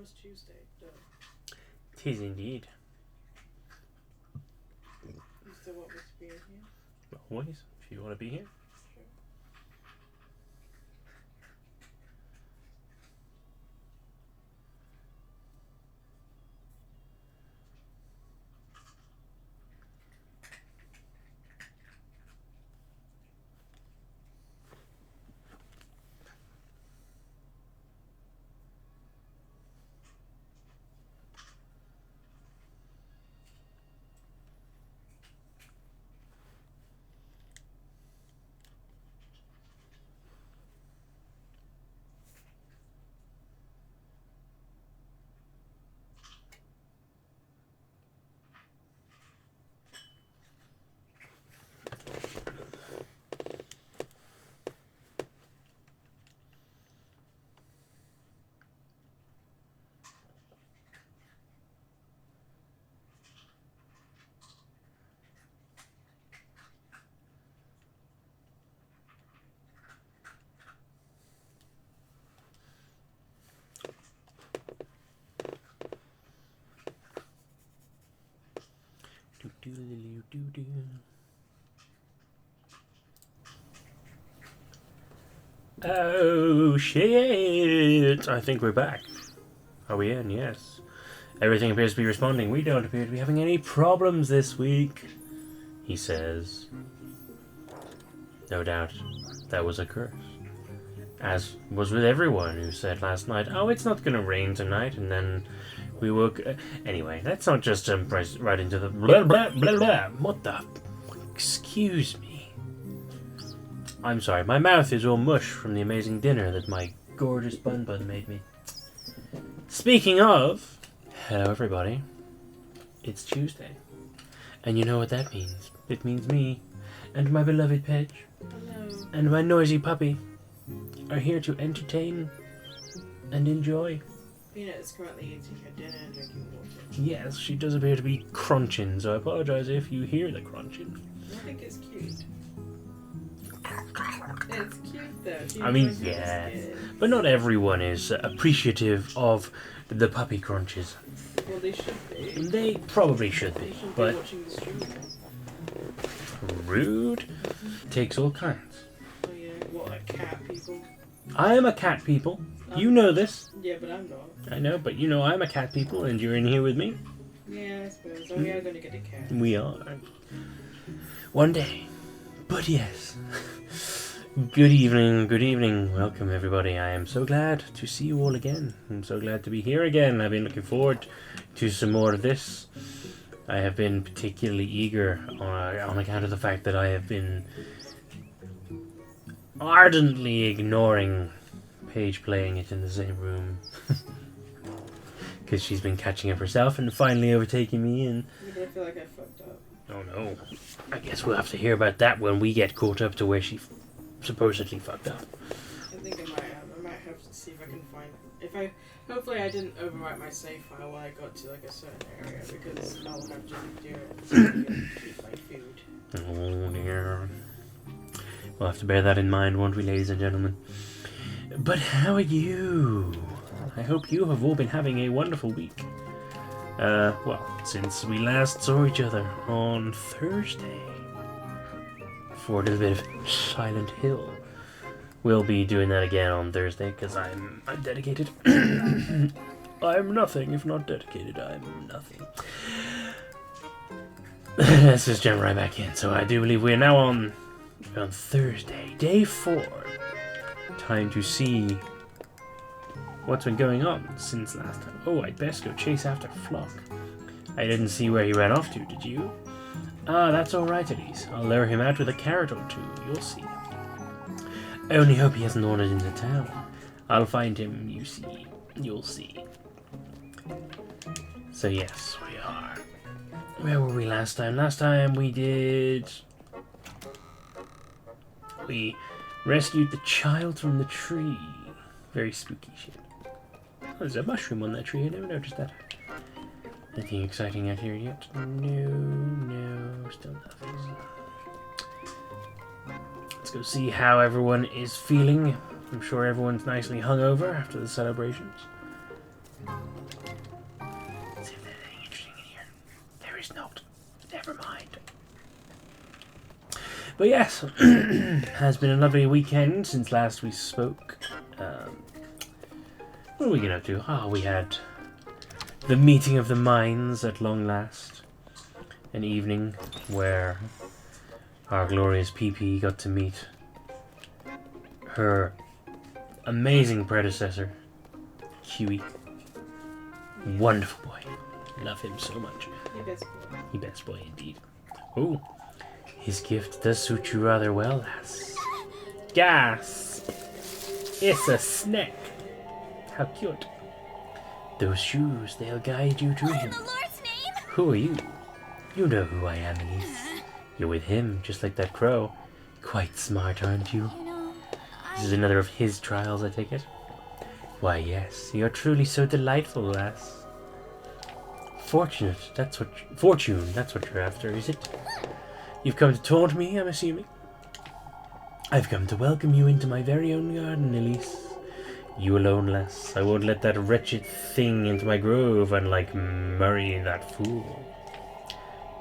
tomorrow's Tuesday. Duh. Tis indeed. You still want me to be in here? Always, if you want to be here. Sure. Oh shit! I think we're back. Are we in? Yes. Everything appears to be responding. We don't appear to be having any problems this week, he says. No doubt that was a curse. As was with everyone who said last night, oh, it's not going to rain tonight, and then we woke... Anyway, let's not just jump right into the... Blah, blah, blah, blah. What the... Excuse me. I'm sorry, my mouth is all mush from the amazing dinner that my gorgeous bun made me. Speaking of... Hello, everybody. It's Tuesday. And you know what that means. It means me, and my beloved Pedge, Hello. and my noisy puppy are here to entertain and enjoy. Peanut is currently eating her dinner and drinking water. Yes, she does appear to be crunching, so I apologize if you hear the crunching. I think it's cute. It's cute though. She I mean, enjoys her yeah, skin. but not everyone is appreciative of the puppy crunches. Well, they should be. They probably should They be, should but be watching the stream. rude takes all kinds. Oh yeah, what, like cat people? I am a cat people. You know this. Yeah, but I'm not. I know, but you know I'm a cat people, and you're in here with me. Yeah, I suppose. Oh, we are going to get a cat. We are. One day. But yes. Good evening, welcome everybody. I am so glad to see you all again. I'm so glad to be here again. I've been looking forward to some more of this. I have been particularly eager on account of the fact that I have been ardently ignoring Paige playing it in the same room. Because she's been catching up herself and finally overtaking me and... Yeah, but I feel like I fucked up. Oh no. I guess we'll have to hear about that when we get caught up to where she supposedly fucked up. I think I might have to see if I can find it. Hopefully I didn't overwrite my save file when I got to like a certain area, because I'll have to do it so I can eat my food. Oh dear. We'll have to bear that in mind, won't we, ladies and gentlemen? But how are you? I hope you have all been having a wonderful week. Well, since we last saw each other on Thursday for a little bit of Silent Hill. We'll be doing that again on Thursday because I'm dedicated. I'm nothing if not dedicated. I'm nothing. Let's just jump right back in. So I do believe we're now on Thursday, day 4. Time to see what's been going on since last time. Oh, I'd best go chase after Flock. I didn't see where he ran off to, did you? Ah, that's alright, Elise. I'll lure him out with a carrot or two. You'll see. I only hope he hasn't wandered into town. I'll find him, you see. You'll see. So yes, we are. Where were we last time? Last time we rescued the child from the tree. Very spooky shit. Oh, there's a mushroom on that tree. I never noticed that. Anything exciting out here yet? No, still nothing. Let's go see how everyone is feeling. I'm sure everyone's nicely hungover after the celebrations. But yes, has been a lovely weekend since last we spoke. What are we getting up to? Oh, we had the meeting of the minds at long last. An evening where our glorious PP got to meet her amazing predecessor, Huey. Wonderful boy. Love him so much. You best boy. He best boy indeed. Oh, his gift does suit you rather well, lass. Gas! It's a snack. How cute. Those shoes, they'll guide you to him. In the Lord's name? Who are you? You know who I am, Elise. You're with him, just like that crow. Quite smart, aren't you? You know, This is another of his trials, I take it? Why, yes, you're truly so delightful, lass. Fortune, that's what you're after, is it? You've come to taunt me, I'm assuming? I've come to welcome you into my very own garden, Elise. You alone, lass. I won't let that wretched thing into my grove, unlike Murray, that fool.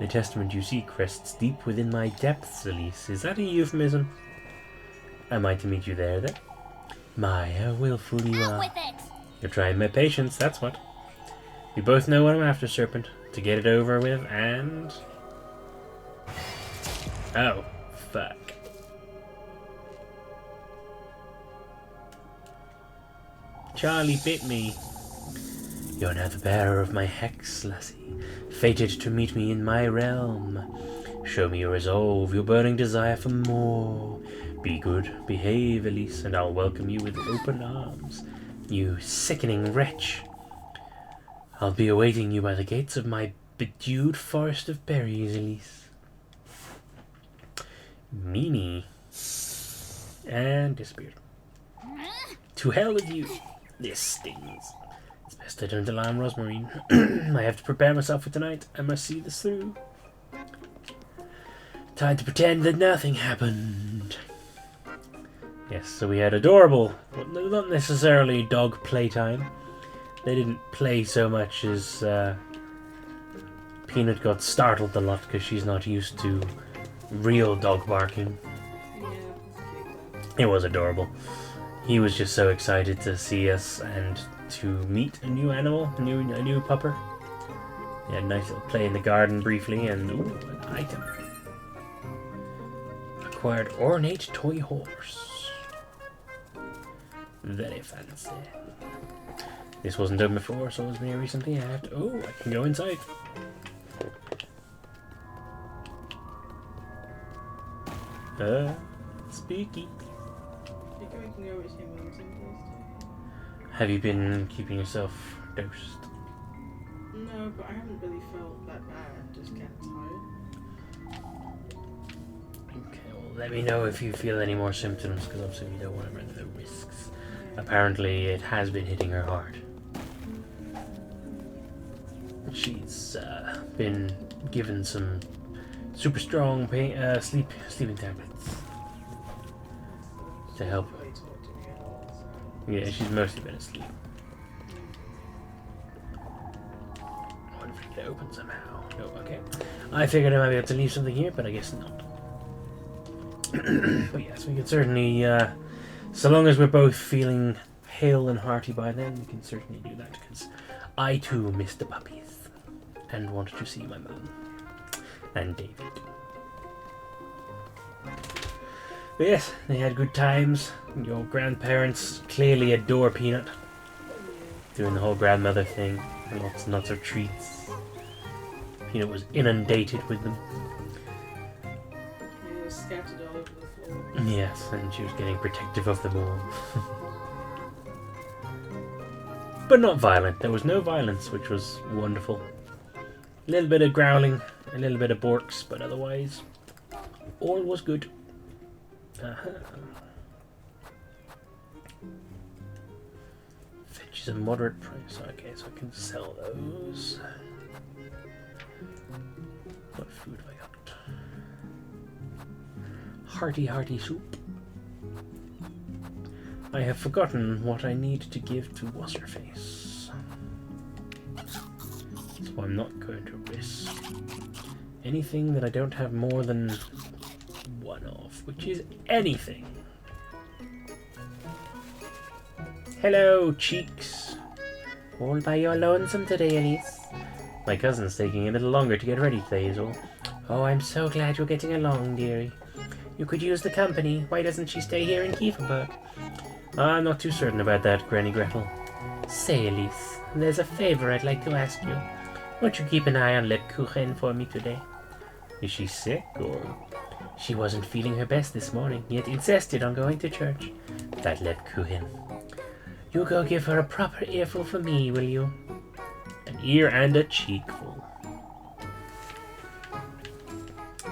The testament you seek rests deep within my depths, Elise. Is that a euphemism? Am I to meet you there, then? My, how willful you out are. with it! You're trying my patience, that's what. We both know what I'm after, Serpent. To get it over with, and... Oh, fuck. Charlie bit me. You're now the bearer of my hex, lassie, fated to meet me in my realm. Show me your resolve, your burning desire for more. Be good, behave, Elise, and I'll welcome you with open arms. You sickening wretch. I'll be awaiting you by the gates of my bedewed forest of berries, Elise. Meanie. And disappeared. To hell with you. This stings. It's best I don't alarm Rosmarine. I have to prepare myself for tonight. I must see this through. Time to pretend that nothing happened. Yes, so we had adorable, not necessarily dog playtime. They didn't play so much as Peanut got startled a lot because she's not used to real dog barking. Yeah, it's cute It was adorable. He was just so excited to see us and to meet a new animal, a new pupper. He had a nice little play in the garden briefly, and ooh, an item. Acquired ornate toy horse. Very fancy. This wasn't done before, so it was very recently. I have to. Oh, I can go inside. Spooky. I think we can go with him on some Have you been keeping yourself dosed? No, but I haven't really felt that bad. Just kind of tired. Okay, well, let me know if you feel any more symptoms, because obviously we don't want to run the risks. Apparently, it has been hitting her hard. She's been given some super strong sleeping tablets to help. Really talk to me at all, so. Yeah, she's mostly been asleep. I wonder if we can open somehow. No, okay. I figured I might be able to leave something here, but I guess not. But yes, we can certainly, so long as we're both feeling hale and hearty by then, we can certainly do that, because I too miss the puppies and wanted to see my mum and David. But yes, they had good times. Your grandparents clearly adore Peanut, doing the whole grandmother thing, and lots and lots of treats. Peanut was inundated with them. They were scattered all over the floor. Yes, and she was getting protective of them all. But not violent. There was no violence, which was wonderful. A little bit of growling, a little bit of borks, but otherwise, all was good. Fetch is a moderate price. Okay, so I can sell those. What food have I got? Hearty soup. I have forgotten what I need to give to What's-Her-Face. So I'm not going to risk anything that I don't have more than one off, which is anything. Hello, cheeks. All by your lonesome today, Elise. My cousin's taking a little longer to get ready today is all. Oh, I'm so glad you're getting along, dearie. You could use the company. Why doesn't she stay here in Kieferberg? I'm not too certain about that, Granny Gretel. Say, Elise, there's a favour I'd like to ask you. Won't you keep an eye on Lebkuchen for me today? Is she sick, or...? She wasn't feeling her best this morning, yet insisted on going to church. That Lebkuchen. You go give her a proper earful for me, will you? An ear and a cheekful.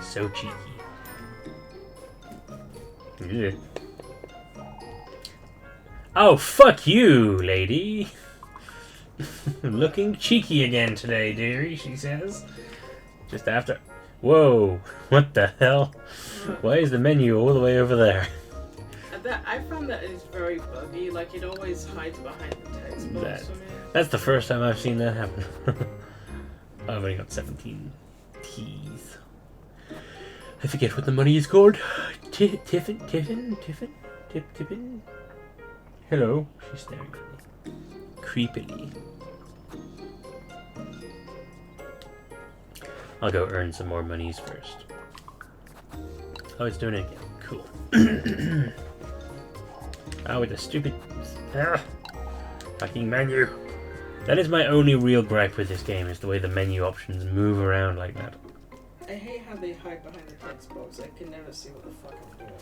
So cheeky. Ugh. Oh, fuck you, lady. Looking cheeky again today, dearie, she says. Just after... Whoa, what the hell? Why is the menu all the way over there? I found that it's very buggy, like it always hides behind the text box for me. That's the first time I've seen that happen. I've only got 17 T's. I forget what the money is called. Tiffin? Hello, she's staring at me. Creepily. I'll go earn some more monies first. Oh, it's doing it again. Cool. Oh, with the stupid... fucking menu. That is my only real gripe with this game, is the way the menu options move around like that. I hate how they hide behind the text box. I can never see what the fuck I'm doing.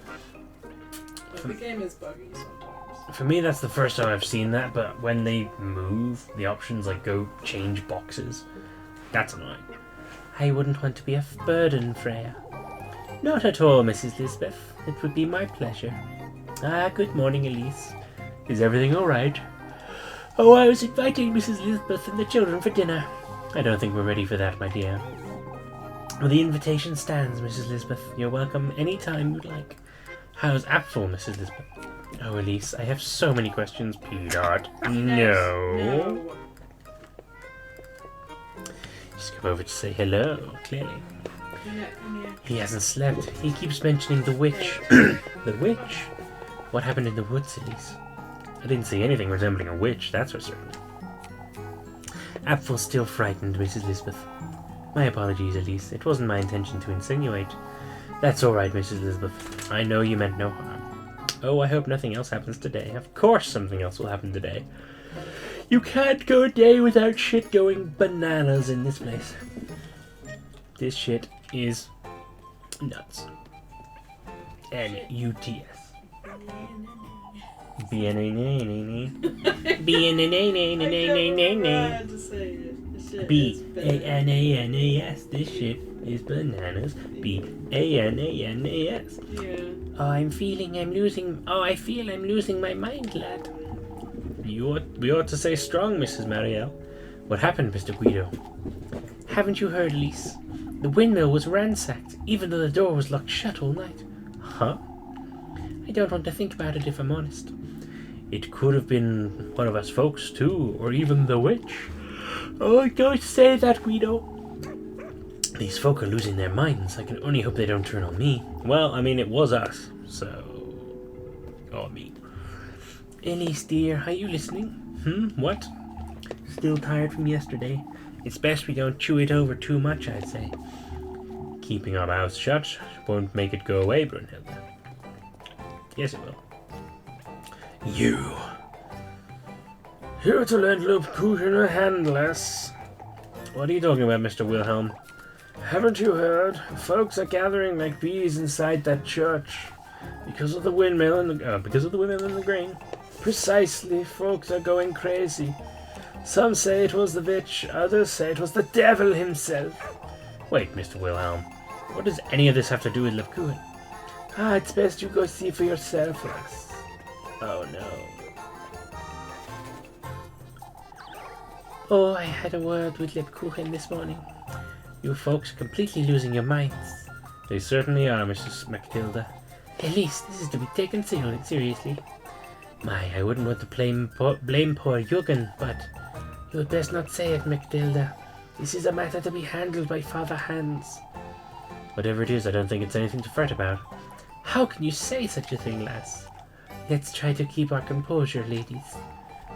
Like, the game is buggy sometimes. For me, that's the first time I've seen that, but when they move, the options like go change boxes. That's annoying. I wouldn't want to be a burden, Freya. Not at all, Mrs. Lisbeth. It would be my pleasure. Ah, good morning, Elise. Is everything all right? Oh, I was inviting Mrs. Lisbeth and the children for dinner. I don't think we're ready for that, my dear. Well, the invitation stands, Mrs. Lisbeth. You're welcome any time you'd like. How's Apfel, Mrs. Lisbeth? Oh, Elise, I have so many questions. Peanut. No. Just come over to say hello, clearly. He hasn't slept. He keeps mentioning the witch. The witch? What happened in the woods, Elise? I didn't see anything resembling a witch, that's for certain. Apfel's still frightened, Mrs. Lisbeth. My apologies, Elise. It wasn't my intention to insinuate. That's all right, Mrs. Lisbeth. I know you meant no harm. Oh, I hope nothing else happens today. Of course something else will happen today. You can't go a day without shit going bananas in this place. This shit is nuts. N-U-T-S. B-A-N-A-N-A-S. This shit is bananas. B-A-N-A-N-A-S. Yeah. I feel I'm losing my mind, lad. We ought to say strong, Mrs. Marielle. What happened, Mr. Guido? Haven't you heard, Elise? The windmill was ransacked, even though the door was locked shut all night. Huh? I don't want to think about it if I'm honest. It could have been one of us folks, too, or even the witch. Oh, don't say that, Guido. These folk are losing their minds. I can only hope they don't turn on me. Well, I mean, it was us, so... Or me. Elise, dear, are you listening? What? Still tired from yesterday. It's best we don't chew it over too much, I'd say. Keeping our mouths shut won't make it go away, Brunhilde. Yes, it will. You. Here to lend Lebkuchen a hand, lass. What are you talking about, Mr. Wilhelm? Haven't you heard? Folks are gathering like bees inside that church. Because of the windmill and the grain. Precisely, folks are going crazy. Some say it was the witch, others say it was the devil himself. Wait, Mr. Wilhelm. What does any of this have to do with Lebkuchen? Ah, it's best you go see for yourself, lass. Oh no. Oh, I had a word with Lebkuchen this morning. You folks are completely losing your minds. They certainly are, Mrs. Matilda. Elise, this is to be taken seriously. My, I wouldn't want to blame poor Jürgen, but you had best not say it, Matilda. This is a matter to be handled by Father Hans. Whatever it is, I don't think it's anything to fret about. How can you say such a thing, lass? Let's try to keep our composure, ladies.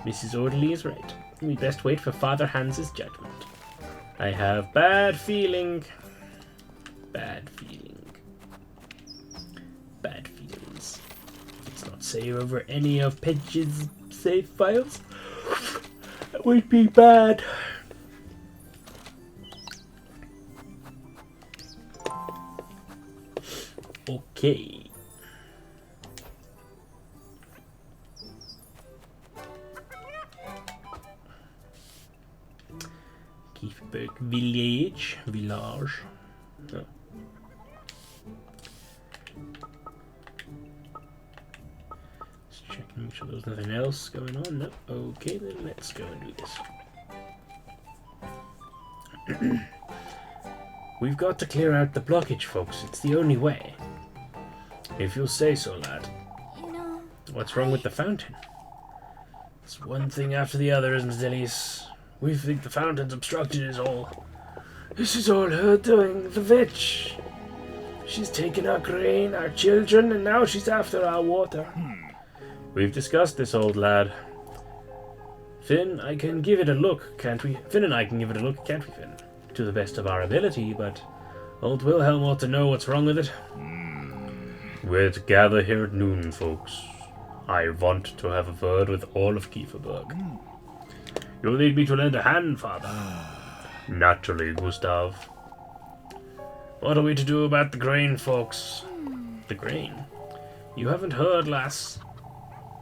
Mrs. Orderly is right. We best wait for Father Hans's judgment. I have bad feeling. Bad feeling. Bad feelings. Let's not say over any of Pedge's save files. That would be bad. Okay. Kiefberg village. No. Let's check and make sure there's nothing else going on. No. Okay, then let's go and do this. We've got to clear out the blockage, folks. It's the only way. If you'll say so, lad. What's wrong with the fountain? It's one thing after the other, isn't it, Elise? We think the fountain's obstructed is all. This is all her doing, the witch. She's taken our grain, our children, and now she's after our water. We've discussed this, old lad. Finn, I can give it a look, can't we? Finn and I can give it a look, can't we, Finn? To the best of our ability, but old Wilhelm ought to know what's wrong with it. We're to gather here at noon, folks. I want to have a word with all of Kieferberg. You'll need me to lend a hand, Father. Naturally, Gustav. What are we to do about the grain, folks? The grain? You haven't heard, lass.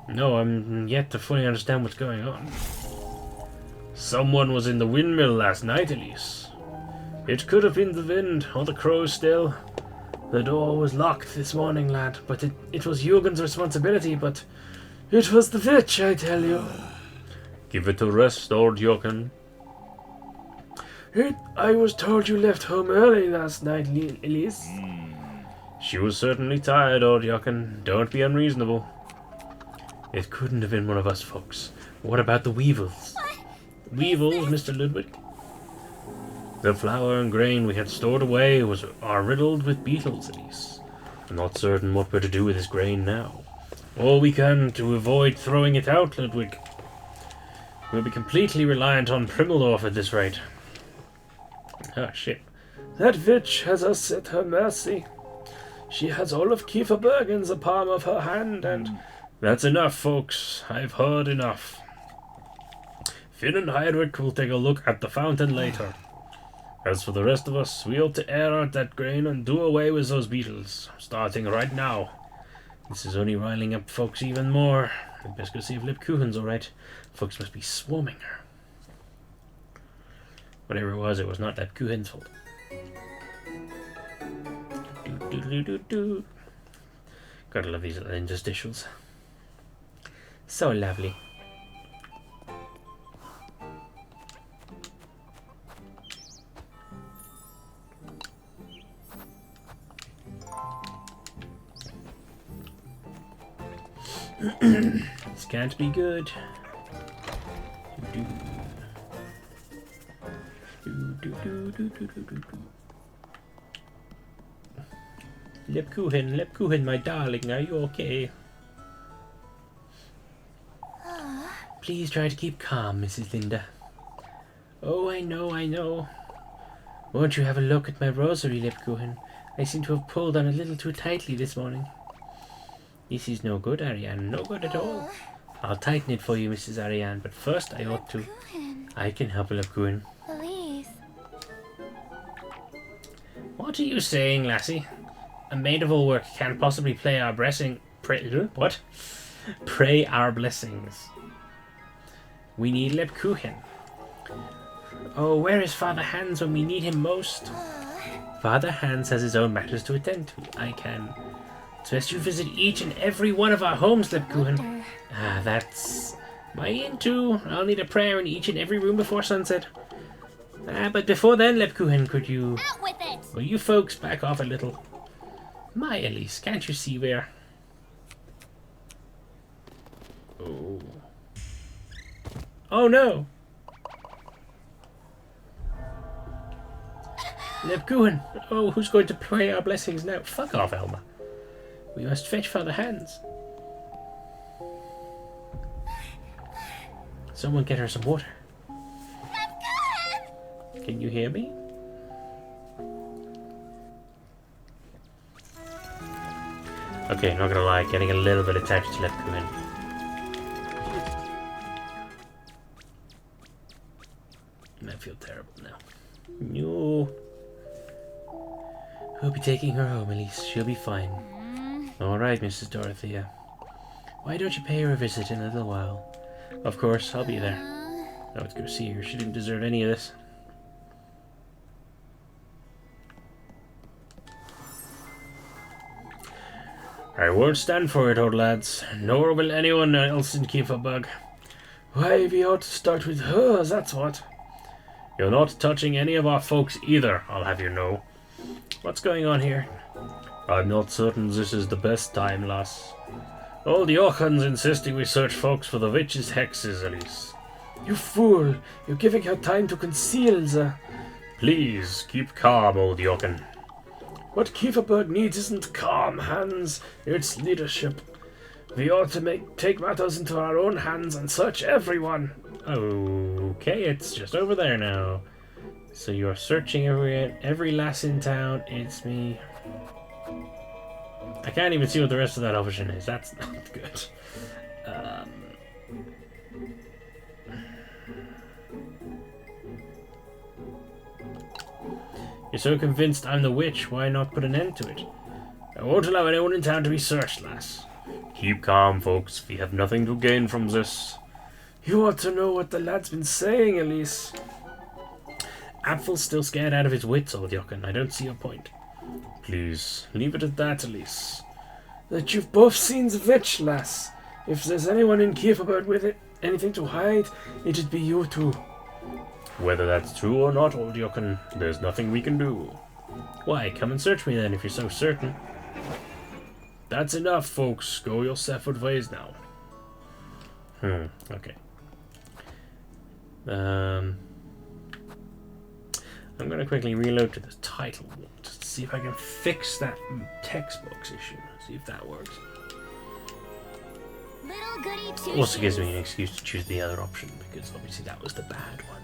No, I'm yet to fully understand what's going on. Someone was in the windmill last night, Elise. It could have been the wind, or the crows still. The door was locked this morning, lad, but it was Jürgen's responsibility, but it was the witch, I tell you. Give it a rest, old Jürgen. I was told you left home early last night, Elise. She was certainly tired, old Jürgen. Don't be unreasonable. It couldn't have been one of us folks. What about the weevils? Weevils, Mr. Ludwig? The flour and grain we had stored away are riddled with beetles, Elise. I'm not certain what we're to do with this grain now. All we can to avoid throwing it out, Ludwig. We'll be completely reliant on Primmeldorf at this rate. Ah, shit. That witch has us at her mercy. She has all of Kieferberg in the palm of her hand, and... That's enough, folks. I've heard enough. Finn and Heinrich will take a look at the fountain later. As for the rest of us, we ought to air out that grain and do away with those beetles, starting right now. This is only riling up folks even more. I'd best go see if Lipkuchen's alright. Folks must be swarming her. Whatever it was not Lipkuchen's fault. Gotta love these little interstitials. So lovely. This can't be good. Lebkuchen, my darling, are you okay? Please try to keep calm, Mrs. Linda. Oh, I know. Won't you have a look at my rosary, Lebkuchen? I seem to have pulled on a little too tightly this morning. This is no good, Ariane. No good at all. I'll tighten it for you, Mrs. Ariane, but first I ought to... I can help, Lebkuchen. Please. What are you saying, lassie? A maid of all work can't possibly pray our blessings. We need Lebkuchen. Oh, where is Father Hans when we need him most? Father Hans has his own matters to attend to. I can... It's best you visit each and every one of our homes, Lebkuchen. Ah, that's my into. I'll need a prayer in each and every room before sunset. But before then, Lebkuchen, could you... Out with it! Will you folks back off a little? My Elise, can't you see where... Oh. Oh no! Lebkuchen! Oh, who's going to pray our blessings now? Fuck off, Elma. We must fetch Father Hans. Someone get her some water. Can you hear me? Okay, not gonna lie, getting a little bit attached to Lepku in. I feel terrible now. No. We'll be taking her home, Elise. She'll be fine. Alright, Mrs. Dorothea. Why don't you pay her a visit in a little while? Of course, I'll be there. I would go see her. She didn't deserve any of this. I won't stand for it, old lads. Nor will anyone else in Keeferbug. Why, we ought to start with her, that's what. You're not touching any of our folks either, I'll have you know. What's going on here? I'm not certain this is the best time, lass. Old Jochen's insisting we search folks for the witch's hexes, Elise. You fool! You're giving her time to conceal the... Please, keep calm, old Jochen. What Kieferberg needs isn't calm, Hans. It's leadership. We ought to take matters into our own hands and search everyone. Okay, it's just over there now. So you're searching every lass in town. It's me. I can't even see what the rest of that option is. That's not good. You're so convinced I'm the witch, why not put an end to it? I won't allow anyone in town to be searched, lass. Keep calm, folks. We have nothing to gain from this. You ought to know what the lad's been saying, Elise. Apfel's still scared out of his wits, old Jochen. I don't see your point. Please, leave it at that, Elise. That you've both seen the witch, lass. If there's anyone in Kieferberg with it, anything to hide, it'd be you two. Whether that's true or not, old Jochen, there's nothing we can do. Why, come and search me then, if you're so certain. That's enough, folks. Go your separate ways now. Okay. I'm going to quickly reload to the title to see if I can fix that textbooks issue. See if that works. Little Goody Also gives me an excuse to choose the other option, because obviously that was the bad one.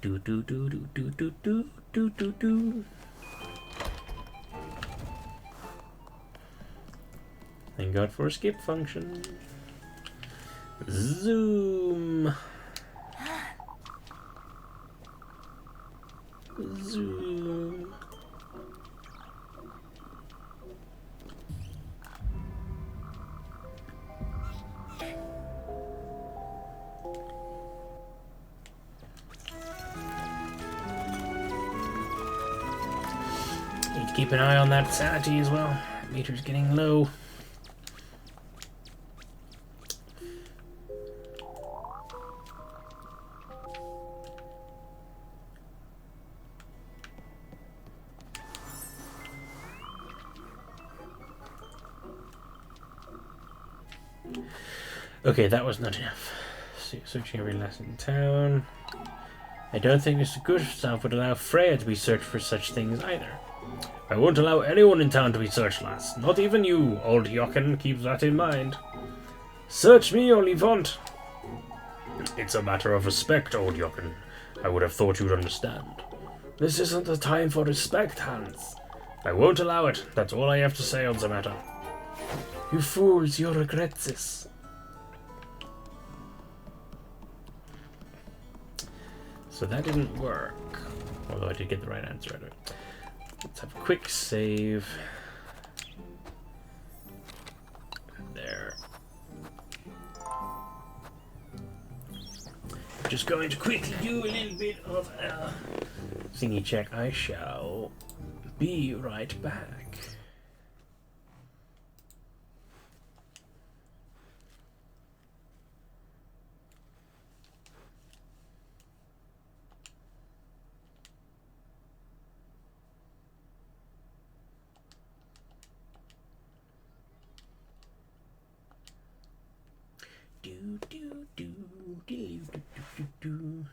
Do do do do do do do do do do. Thank God for a skip function. Zoom. Zoom. Need to keep an eye on that sanity as well. Meter's getting low. Okay, that was not enough. Searching every lass in town. I don't think Mr. Gustav would allow Freya to be searched for such things either. I won't allow anyone in town to be searched, lass. Not even you, old Jochen. Keep that in mind. Search me all you want. It's a matter of respect, old Jochen. I would have thought you'd understand. This isn't the time for respect, Hans. I won't allow it. That's all I have to say on the matter. You fools, you'll regret this. So that didn't work. Although I did get the right answer out of it. Let's have a quick save. There. Just going to quickly do a little bit of a thingy check. I shall be right back. Do do do do do do do.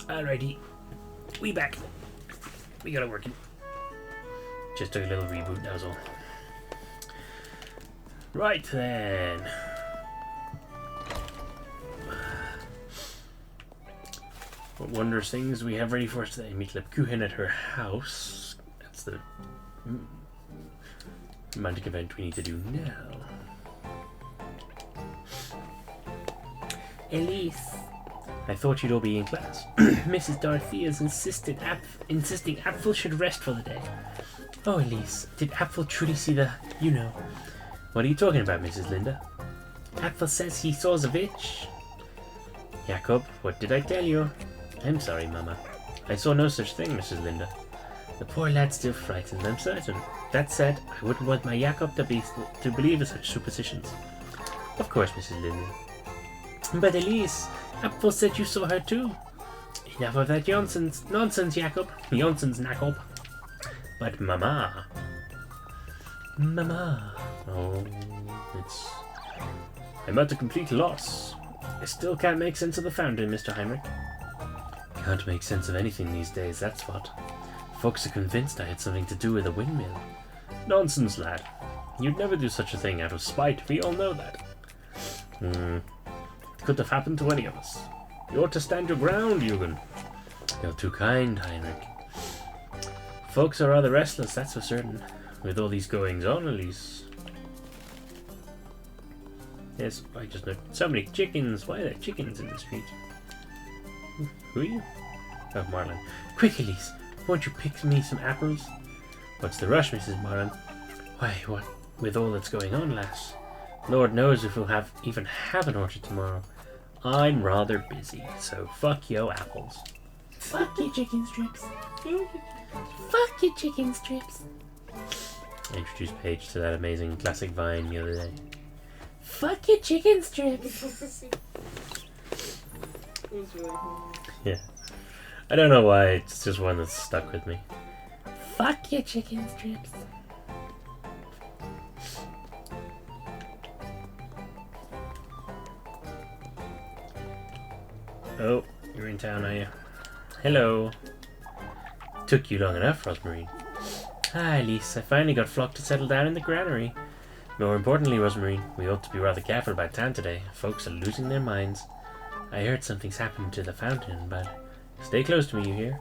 Alrighty. We back. We got it working. Just took a little reboot, that was all. Right then. What wondrous things do we have ready for us today? Meet Kuchen at her house. That's the romantic event we need to do now. Elise, I thought you'd all be in class. Mrs. Dorothea's insisting Apfel should rest for the day. Oh, Elise, did Apfel truly see the... You know. What are you talking about, Mrs. Linda? Apfel says he saw the witch. Jacob, what did I tell you? I'm sorry, Mama. I saw no such thing, Mrs. Linda. The poor lad's still frightened, I'm certain. That said, I wouldn't want my Jacob to believe in such superstitions. Of course, Mrs. Linda. But Elise, Apfel said you saw her too. Enough of that nonsense, Jacob. Nonsense, Jacob. But Mama. Oh, I'm at a complete loss. I still can't make sense of the fountain, Mr. Heinrich. Can't make sense of anything these days, that's what. Folks are convinced I had something to do with a windmill. Nonsense, lad. You'd never do such a thing out of spite, we all know that. It could have happened to any of us. You ought to stand your ground, Eugen. You're too kind, Heinrich. Folks are rather restless, that's for certain. With all these goings-on, Elise. Yes, I just know. So many chickens. Why are there chickens in the street? Who are you? Oh, Marlon. Quick, Elise. Won't you pick me some apples? What's the rush, Mrs. Marlon? Why, what with all that's going on, lass? Lord knows if we'll even have an orchard tomorrow. I'm rather busy, so fuck yo apples. Fuck you, chicken strips. Fuck you, chicken strips. I introduced Paige to that amazing classic vine the other day. Fuck you, chicken strips. Yeah. I don't know why, it's just one that's stuck with me. Fuck you, chicken strips. Oh, you're in town, are you? Hello. Took you long enough, Rosmarine. Ah, Elise, I finally got Flock to settle down in the granary. More importantly, Rosmarine, we ought to be rather careful about town today. Folks are losing their minds. I heard something's happened to the fountain, but stay close to me, you hear?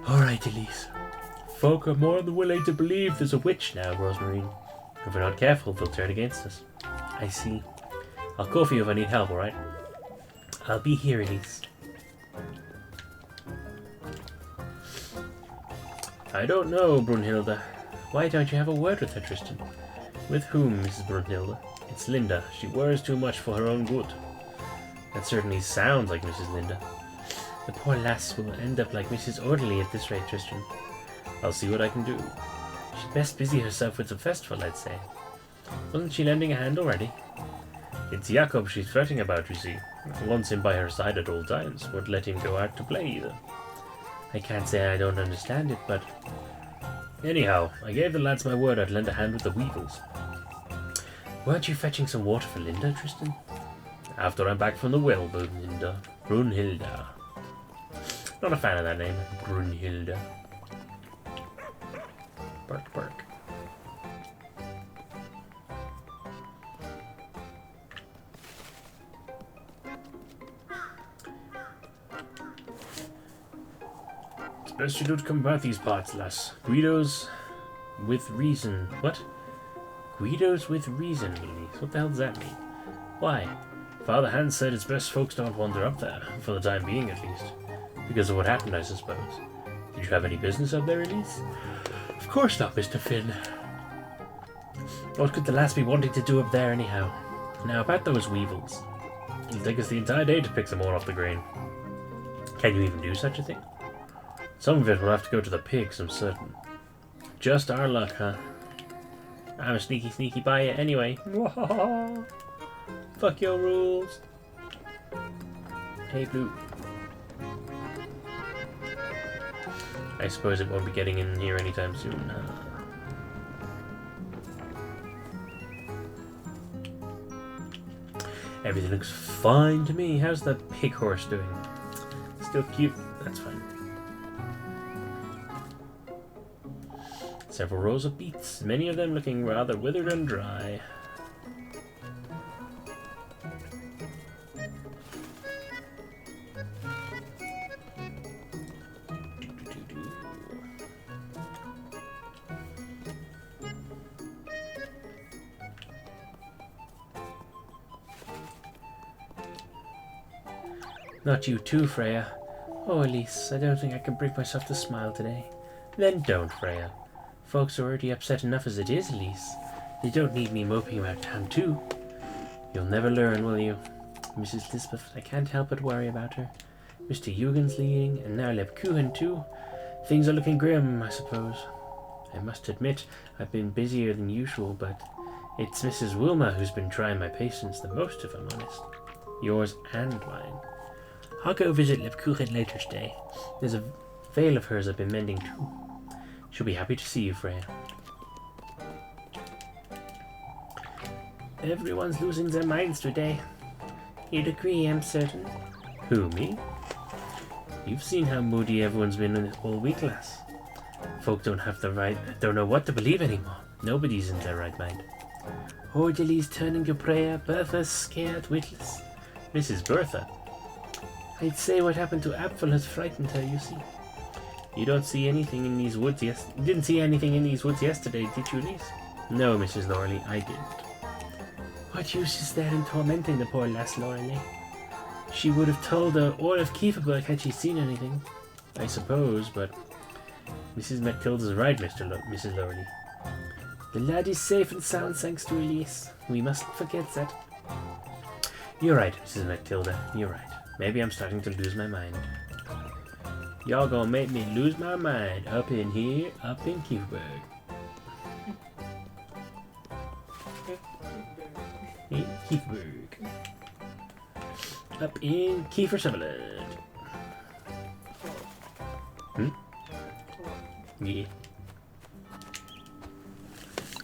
All right, Elise. Folk are more than willing to believe there's a witch now, Rosmarine. If we're not careful, they'll turn against us. I see. I'll call for you if I need help, all right? I'll be here, Elise. I don't know, Brunhilde. Why don't you have a word with her, Tristan? With whom, Mrs. Brunhilde? It's Linda. She worries too much for her own good. That certainly sounds like Mrs. Linda. The poor lass will end up like Mrs. Orderly at this rate, Tristan. I'll see what I can do. She'd best busy herself with the festival, I'd say. Wasn't she lending a hand already? It's Jacob she's fretting about, you see. Wants him by her side at all times. Won't let him go out to play either. I can't say I don't understand it, but... Anyhow, I gave the lads my word I'd lend a hand with the weevils. Weren't you fetching some water for Linda, Tristan? After I'm back from the well, Brunhilde. Not a fan of that name, Brunhilde. Bark, bark. It's best you don't come about these parts, lass. Guidos with reason. What? Guidos with reason, Elise. What the hell does that mean? Why? Father Hans said it's best folks don't wander up there, for the time being at least. Because of what happened, I suppose. Did you have any business up there, Elise? Of course not, Mr. Finn. What could the lass be wanting to do up there anyhow? Now, about those weevils. It'll take us the entire day to pick some more off the grain. Can you even do such a thing? Some of it will have to go to the pigs, I'm certain. Just our luck, huh? I'm a sneaky buyer anyway. Fuck your rules. Hey, Blue. I suppose it won't be getting in here anytime soon. Everything looks fine to me. How's the pig horse doing? Still cute. That's fine. Several rows of beets, many of them looking rather withered and dry. Not you too, Freya. Oh, Elise, I don't think I can bring myself to smile today. Then don't, Freya. Folks are already upset enough as it is, Elise. They don't need me moping about town too. You'll never learn, will you? Mrs. Lisbeth, I can't help but worry about her. Mr. Eugen's leaving, and now Lebkuchen too. Things are looking grim, I suppose. I must admit, I've been busier than usual, but it's Mrs. Wilma who's been trying my patience the most, if I'm honest. Yours and mine. I'll go visit Lebkuchen later today. There's a veil of hers I've been mending too. She'll be happy to see you, Freya. Everyone's losing their minds today. You'd agree, I'm certain. Who, me? You've seen how moody everyone's been all week, lass. Folk don't know what to believe anymore. Nobody's in their right mind. Ordely's turning to prayer, Bertha's scared witless. Mrs. Bertha. I'd say what happened to Apfel has frightened her, you see. You don't see anything in these woods didn't see anything in these woods yesterday, did you, Elise? No, Mrs. Loreley, I didn't. What use is there in tormenting the poor lass, Loreley? She would have told her all of Kieferberg had she seen anything, I suppose, but Mrs. Matilda's right, Mrs. Loreley. The lad is safe and sound, thanks to Elise. We mustn't forget that. You're right, Mrs. Matilda, you're right. Maybe I'm starting to lose my mind. Y'all gonna make me lose my mind up in here, up in Kieferberg. In Kieferberg. Up in Kiefer Sutherland. Yeah.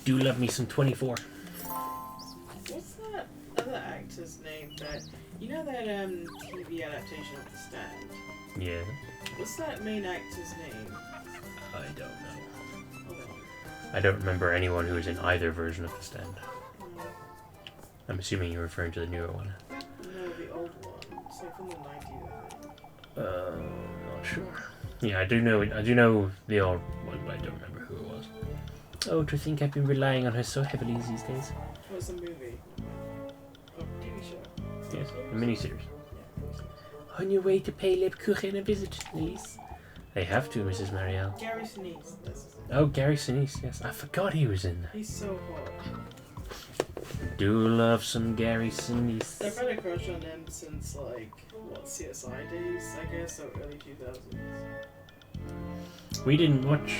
Do love me some 24. What's that other actor's name that... You know that TV adaptation of The Stand? Yeah. What's that main actor's name? I don't know. Hold on. I don't remember anyone who was in either version of The Stand. I'm assuming you're referring to the newer one. No, the old one. It's like from the 90s, I think. Not sure. Yeah, I do know the old one, but I don't remember who it was. Oh, to think I've been relying on her so heavily these days. What was the movie? Oh, TV show. Yes, a miniseries. Yeah. On your way to pay Lebkuchen a visit, Elise? I have to, Mrs. Marielle. Gary Sinise. That's his name. Oh, Gary Sinise, yes. I forgot he was in that. He's so hot. Do love some Gary Sinise. I've had a crush on him since, like, what, CSI days, I guess, so early 2000s. We didn't watch...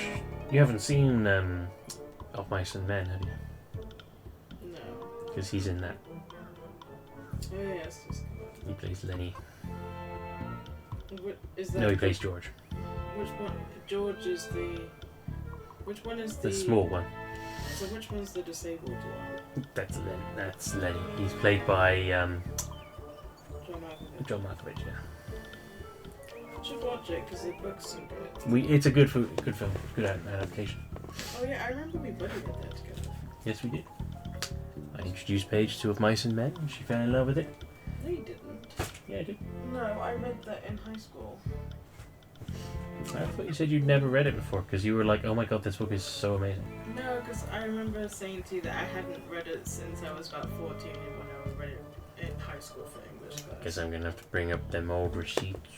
You haven't seen Of Mice and Men, have you? No. Because he's in that. Oh, yeah, it's just... He plays Lenny. What, is that... No, he plays George. Which one? George is the... Which one is the... The small one. So which one's the disabled one? That's Lenny. He's played by John Malkovich. John Malkovich, yeah. I should watch it because the book's so good. It's a good film, good adaptation. Oh yeah, I remember we buddied at that together. Yes, we did. I introduced Paige to Of Mice and Men, and she fell in love with it. No, you didn't. Yeah, I did. No, I read that in high school. I thought you said you'd never read it before, because you were like, oh my god, this book is so amazing. No, because I remember saying to you that I hadn't read it since I was about 14 when I read it in high school for English class. Guess I'm gonna have to bring up them old receipts.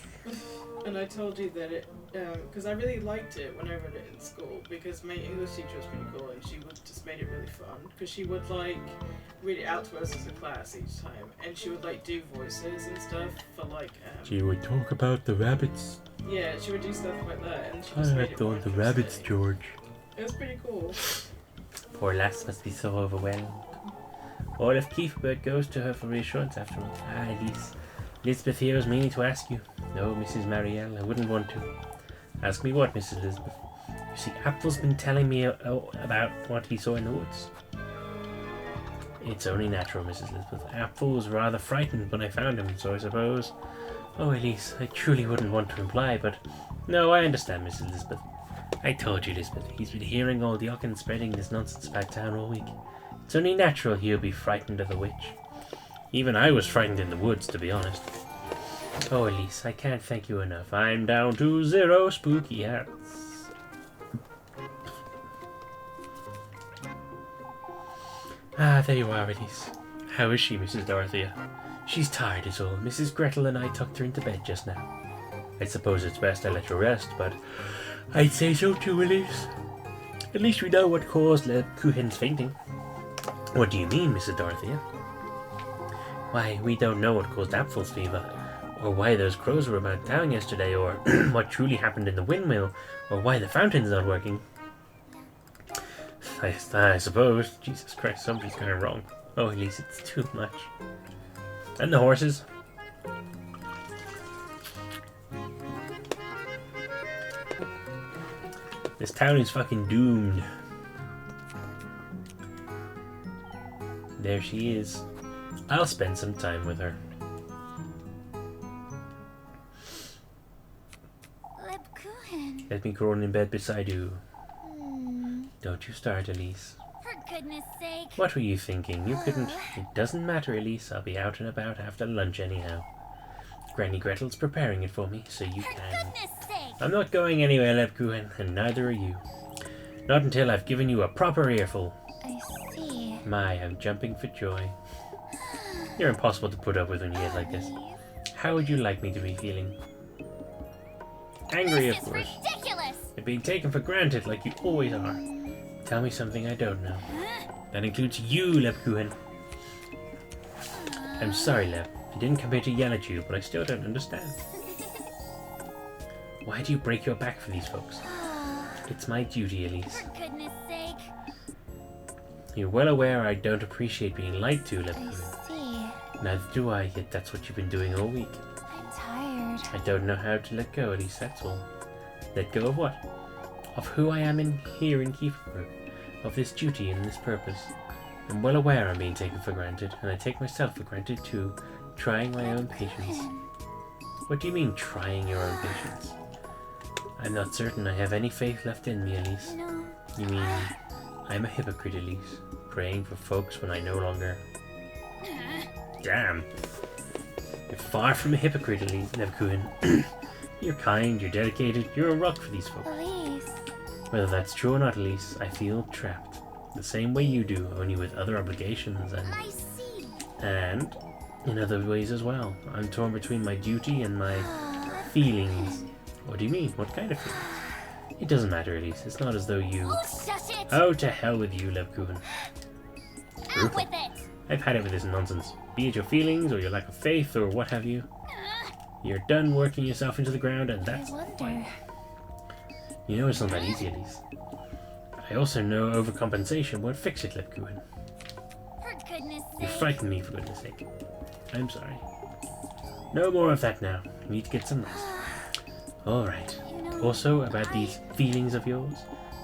And I told you that it, because I really liked it when I read it in school, because my English teacher was pretty cool and she would just made it really fun, because she would like read it out to us as a class each time, and she would like do voices and stuff for like. She would talk about the rabbits. Yeah, she would do stuff like that, and she I just made had it the more rabbits, interesting. George. It was pretty cool. Poor lass must be so overwhelmed. All of Kieferberg goes to her for reassurance after all. Ah, Elise. Lisbeth here is meaning to ask you. No, Mrs. Marielle, I wouldn't want to. Ask me what, Mrs. Lisbeth? You see, Apfel's been telling me about what he saw in the woods. It's only natural, Mrs. Lisbeth. Apfel was rather frightened when I found him, so I suppose Oh, Elise, I truly wouldn't want to imply, but... No, I understand, Miss Elizabeth. I told you, Elizabeth, he's been hearing all the Ocken spreading this nonsense about town all week. It's only natural he'll be frightened of the witch. Even I was frightened in the woods, to be honest. Oh, Elise, I can't thank you enough. I'm down to 0 spooky hearts. Ah, there you are, Elise. How is she, Mrs. Dorothea? She's tired is all. Mrs. Gretel and I tucked her into bed just now. I suppose it's best I let her rest, but I'd say so too, Elise. At least we know what caused Kuchen's fainting. What do you mean, Mrs. Dorothea? Why, we don't know what caused Apfel's fever, or why those crows were about town yesterday, or what truly happened in the windmill, or why the fountain's not working. I suppose. Jesus Christ, somebody's going wrong. Oh, Elise, it's too much. And the horses. This town is fucking doomed. There she is. I'll spend some time with her. Lebkuchen. Let me groan in bed beside you. Don't you start, Elise. For goodness sake. What were you thinking? You couldn't... It doesn't matter, Elise. I'll be out and about after lunch anyhow. Granny Gretel's preparing it for me, so you For can. goodness sake. I'm not going anywhere, Lebkuchen, and neither are you. Not until I've given you a proper earful. I see. My, I'm jumping for joy. You're impossible to put up with when you get like this. How would you like me to be feeling? Angry, of This is course. ridiculous. And being taken for granted like you always are. Tell me something I don't know. That includes you, Lebkuchen. I'm sorry, Leb. I didn't come here to yell at you, but I still don't understand. Why do you break your back for these folks? It's my duty, Elise. For goodness sake. You're well aware I don't appreciate being lied to, I Lebkuchen. see. Neither do I, yet that's what you've been doing all week. I'm tired. I don't know how to let go, Elise, that's all. Let go of what? Of who I am in here in Kieferberg. Of this duty and this purpose. I'm well aware I'm being taken for granted, and I take myself for granted too, trying my own patience. What do you mean, trying your own patience? I'm not certain I have any faith left in me, Elise. No. You mean, I'm a hypocrite, Elise, praying for folks when I no longer... Damn. You're far from a hypocrite, Elise, Lebkuchen. You're kind, you're dedicated, you're a rock for these folks. Elise. Whether that's true or not, Elise, I feel trapped. The same way you do, only with other obligations I see. and in other ways as well. I'm torn between my duty and my feelings. What do you mean? What kind of feelings? It doesn't matter, Elise. It's not as though you... Oh, shush it. Oh, to hell with you, Lebkuchen. Out with it. I've had it with this nonsense. Be it your feelings, or your lack of faith, or what have you. You're done working yourself into the ground, and that's I wonder. fine. You know it's not that easy, Elise. I also know overcompensation won't fix it, Lebkuchen. For goodness You sake. frightened me, for goodness sake. I'm sorry. No more of that now. You need to get some rest. Alright. You know, Also, about these feelings of yours,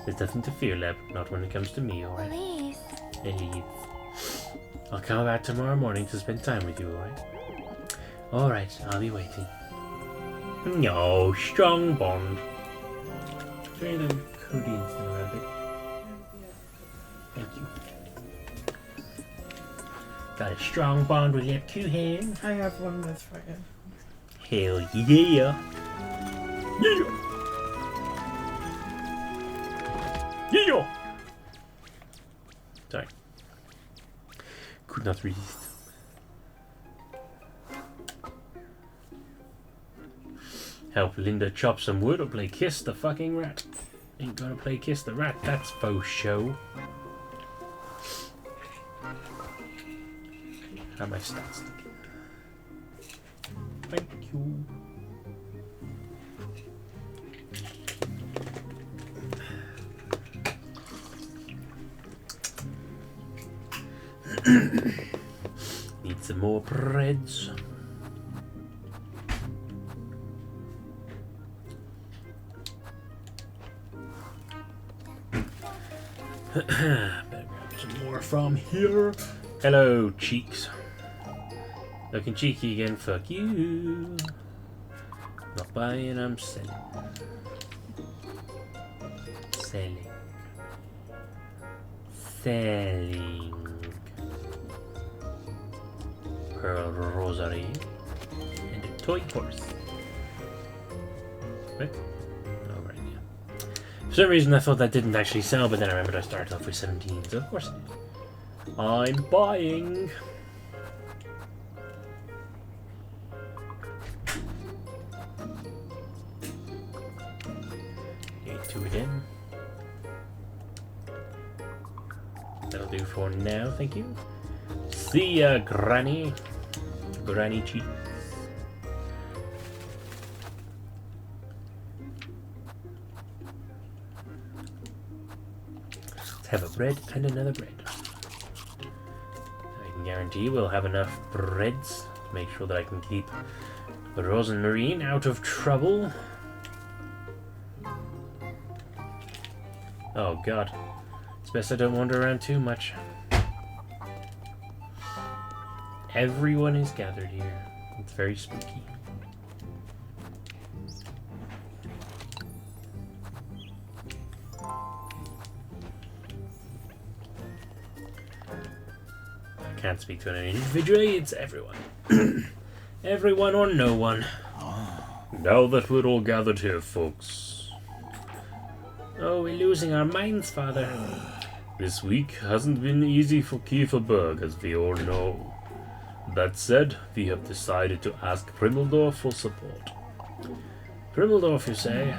there's nothing to fear, Leb. Not when it comes to me, alright? Elise. Elise. I'll come about tomorrow morning to spend time with you, alright? Alright, I'll be waiting. No, strong bond. Is there any of them codeines still around it? Thank you. Got a strong bond with your two hands. I have one with Freya. Hell yeah! Yeah! Yeah! Sorry. Could not resist. Help Linda chop some wood or play kiss the fucking rat. Ain't gonna play kiss the rat, that's faux show. How my stats looking? Thank you. Need some more breads. Better grab some more from here. Hello, cheeks. Looking cheeky again, fuck you. Not buying, I'm selling. Selling. Selling. Pearl rosary. And a toy horse. What? Oh, right, yeah. For some reason I thought that didn't actually sell, but then I remembered I started off with 17, so of course it did. I'm buying. Need 2 again. That'll do for now, thank you. See ya, Granny. Granny cheese. Let's have a bread and another bread. I can guarantee we'll have enough breads to make sure that I can keep Rose and Marine out of trouble. Oh god. It's best I don't wander around too much. Everyone is gathered here. It's very spooky. I can't speak to any individually, it's everyone. Everyone or no one. Now that we're all gathered here, folks. Oh, we're losing our minds, Father. This week hasn't been easy for Kieferberg, as we all know. That said, we have decided to ask Primmeldorf for support. Primmeldorf, you say?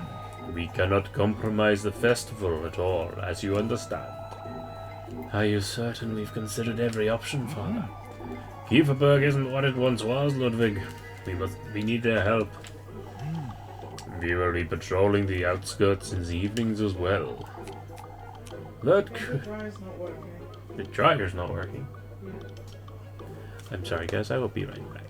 We cannot compromise the festival at all, as you understand. Are you certain we've considered every option, Father? Kieferberg isn't what it once was, Ludwig. We need their help. We will be patrolling the outskirts in the evenings as well. The dryer's not working. The dryer's not working. Yeah. I'm sorry, guys. I will be right back.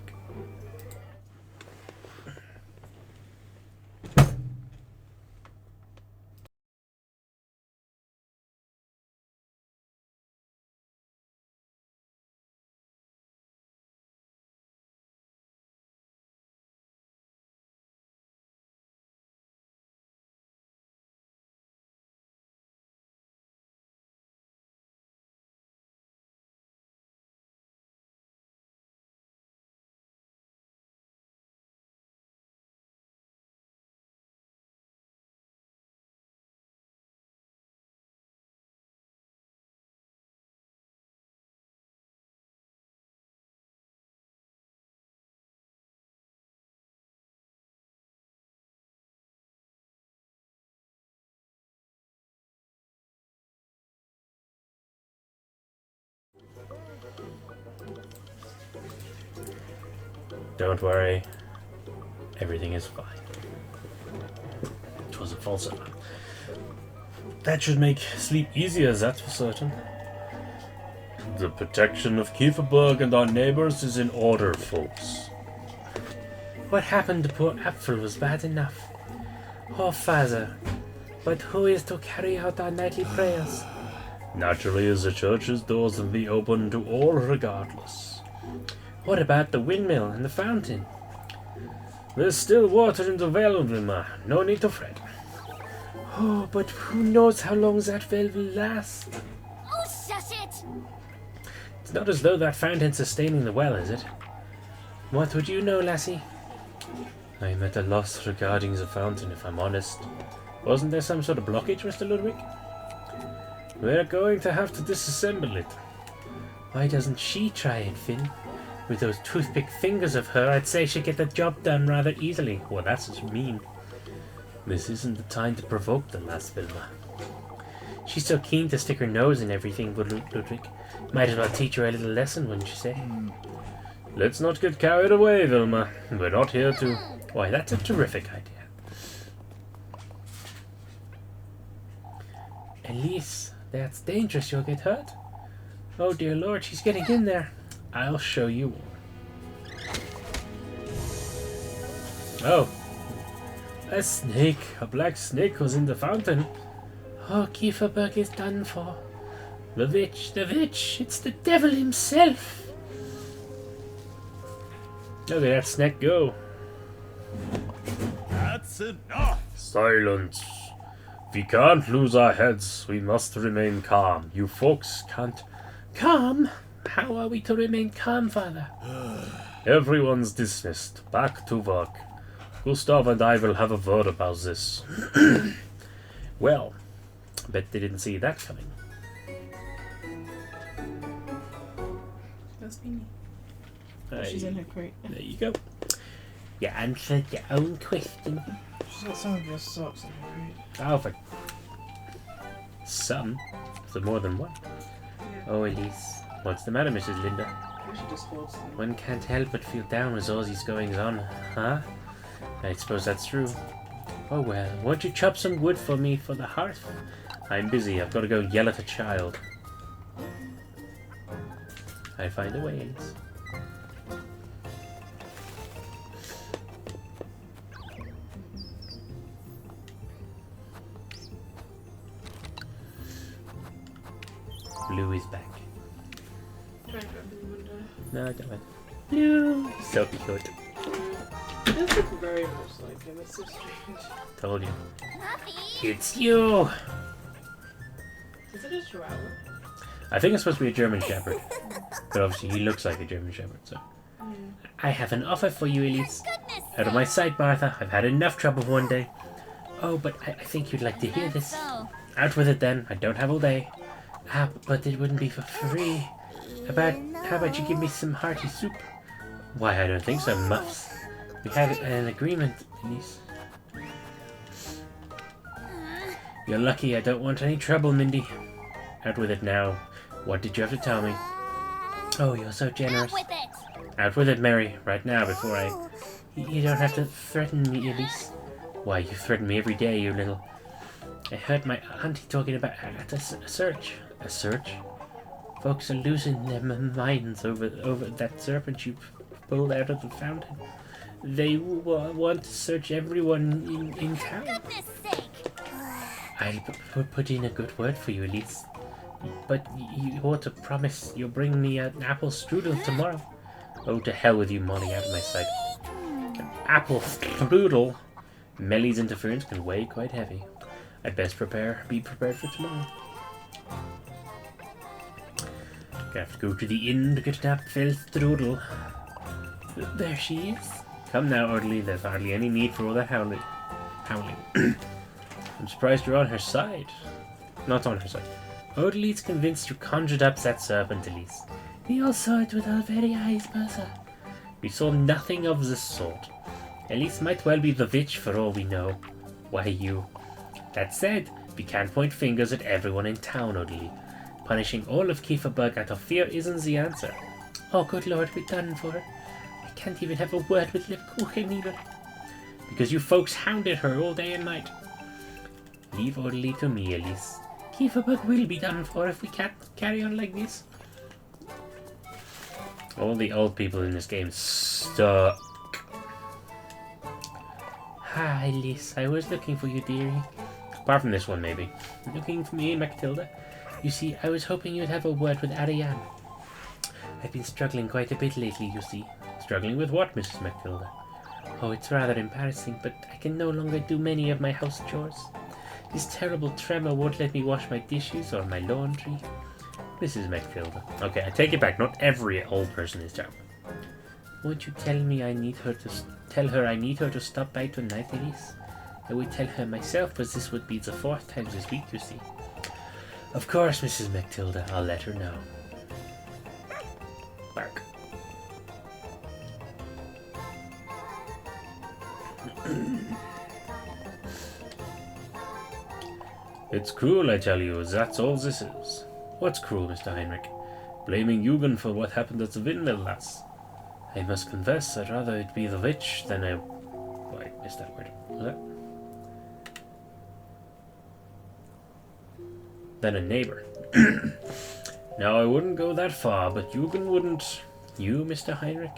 Don't worry. Everything is fine. It was a false alarm. That should make sleep easier, that's for certain. The protection of Kieferberg and our neighbors is in order, folks. What happened to poor Apfel was bad enough. Oh, Father, but who is to carry out our nightly prayers? Naturally, as the church's doors will be open to all regardless. What about the windmill and the fountain? There's still water in the well, Wilma. No need to fret. Oh, but who knows how long that well will last? Oh, shush it! It's not as though that fountain's sustaining the well, is it? What would you know, lassie? I'm at a loss regarding the fountain, if I'm honest. Wasn't there some sort of blockage, Mr. Ludwig? We're going to have to disassemble it. Why doesn't she try it, Finn? With those toothpick fingers of her, I'd say she'd get the job done rather easily. Well, that's just mean. This isn't the time to provoke the lass, Vilma. She's so keen to stick her nose in everything, Ludwig. Might as well teach her a little lesson, wouldn't you say? Let's not get carried away, Vilma. We're not here to... Why, that's a terrific idea. Elise, that's dangerous. You'll get hurt. Oh, dear Lord, she's getting in there. I'll show you. Oh. A snake. A black snake was in the fountain. Oh, Kieferberg is done for. The witch, it's the devil himself. Look at that snake go. enough! Silence. We can't lose our heads. We must remain calm. You folks can't. Calm? How are we to remain calm, Father? Everyone's dismissed. Back to work. Gustav and I will have a word about this. Well, bet they didn't see that coming. That's Beanie. She's in her crate. There you go. You answered your own question. She's got some of your socks in her crate. Oh, for some. So more than one. Oh, Elise. What's the matter, Mrs. Linda? She just holds them. One can't help but feel down with all these goings on, huh? I suppose that's true. Oh well, won't you chop some wood for me for the hearth? I'm busy. I've got to go yell at a child. I'll find a way, Elise. Blue is back. Try to open the window. No, I don't want. Blue! So cute. It does look very much like him. It's so strange. Told you. Puppy. It's you! Is it a chihuahua? I think it's supposed to be a German Shepherd. But obviously he looks like a German Shepherd, so. I have an offer for you, Elise. Goodness Out of my sight, Martha. I've had enough trouble for one day. Oh, but I think you'd like to hear this. So, Out with it then. I don't have all day. Ah, but it wouldn't be for free. How about you give me some hearty soup? Why, I don't think so, Muffs. We had an agreement, Elise. You're lucky I don't want any trouble, Mindy. Out with it now. What did you have to tell me? Oh, you're so generous. out with it. Out with it, Mary. Right now, before I... You don't have to threaten me, Elise. Why, you threaten me every day, you little... I heard my auntie talking about a search. A search? Folks are losing their minds over that serpent you pulled out of the fountain. They want to search everyone in town. Goodness sake. I'll put in a good word for you, Elise. But you ought to promise you'll bring me an apple strudel tomorrow. Oh, to hell with you, Molly, out of my sight. An apple strudel? Mellie's interference can weigh quite heavy. I'd best be prepared for tomorrow. Gonna have to go to the inn to get an apple strudel. There she is. Come now, Audley, there's hardly any need for all that howling. I'm surprised you're on her side. Not on her side. Audley's convinced you conjured up that serpent, Elise. We all saw it with our very eyes, Bertha. We saw nothing of the sort. Elise might well be the witch for all we know. Why, you. That said, we can't point fingers at everyone in town, Audley. Punishing all of Kieferberg out of fear isn't the answer. Oh, good Lord, we're done for. I can't even have a word with Lipkuchen either. Because you folks hounded her all day and night. Leave Audley to me, Elise. Kieferberg will be done for if we can't carry on like this. All the old people in this game suck. Hi, Elise. I was looking for you, dearie. Apart from this one, maybe. Looking for me, Matilda? You see, I was hoping you'd have a word with Ariane. I've been struggling quite a bit lately, you see. Struggling with what, Mrs. Matilda? Oh, it's rather embarrassing, but I can no longer do many of my house chores. This terrible tremor won't let me wash my dishes or my laundry. Mrs. Matilda. Okay, I take it back. Not every old person is terrible. Won't you tell me I need her to stop by tonight, Elise? I would tell her myself, but this would be the 4th time this week, you see. Of course, Mrs. Matilda. I'll let her know. Bark. It's cruel, I tell you. That's all this is. What's cruel, Mr. Heinrich? Blaming Eugen for what happened at the windmill, lass. I must confess, I'd rather it be the witch than a... Oh, I missed that word. Was that? Than a neighbour. Now, I wouldn't go that far, but Eugen wouldn't. You, Mr. Heinrich?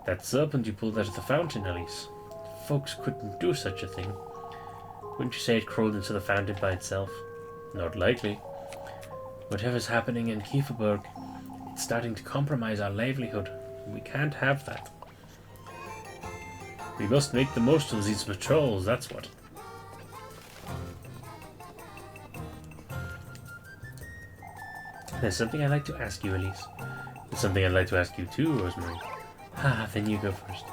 That serpent you pulled out of the fountain, Elise. Folks couldn't do such a thing. Wouldn't you say it crawled into the fountain by itself? Not likely. Whatever's happening in Kieferberg, it's starting to compromise our livelihood. We can't have that. We must make the most of these patrols, that's what. There's something I'd like to ask you, Elise. There's something I'd like to ask you too, Rosemary. Then you go first.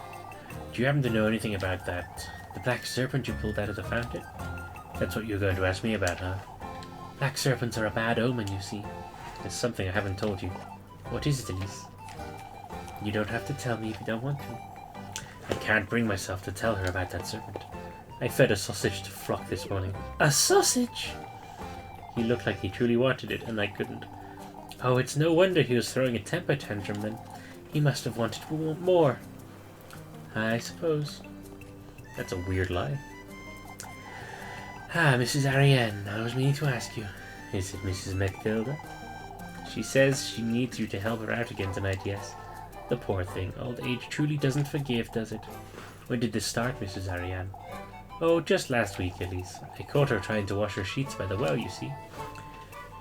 Do you happen to know anything about that? The black serpent you pulled out of the fountain? That's what you're going to ask me about, huh? Black serpents are a bad omen, you see. There's something I haven't told you. What is it, Elise? You don't have to tell me if you don't want to. I can't bring myself to tell her about that serpent. I fed a sausage to Flock this morning. A sausage? He looked like he truly wanted it, and I couldn't. Oh, it's no wonder he was throwing a temper tantrum then. He must have wanted more. I suppose. That's a weird lie. Mrs. Ariane, I was meaning to ask you. Is it Mrs. Matilda? She says she needs you to help her out again tonight, yes. The poor thing. Old age truly doesn't forgive, does it? When did this start, Mrs. Ariane? Oh, just last week, Elise. I caught her trying to wash her sheets by the well, you see.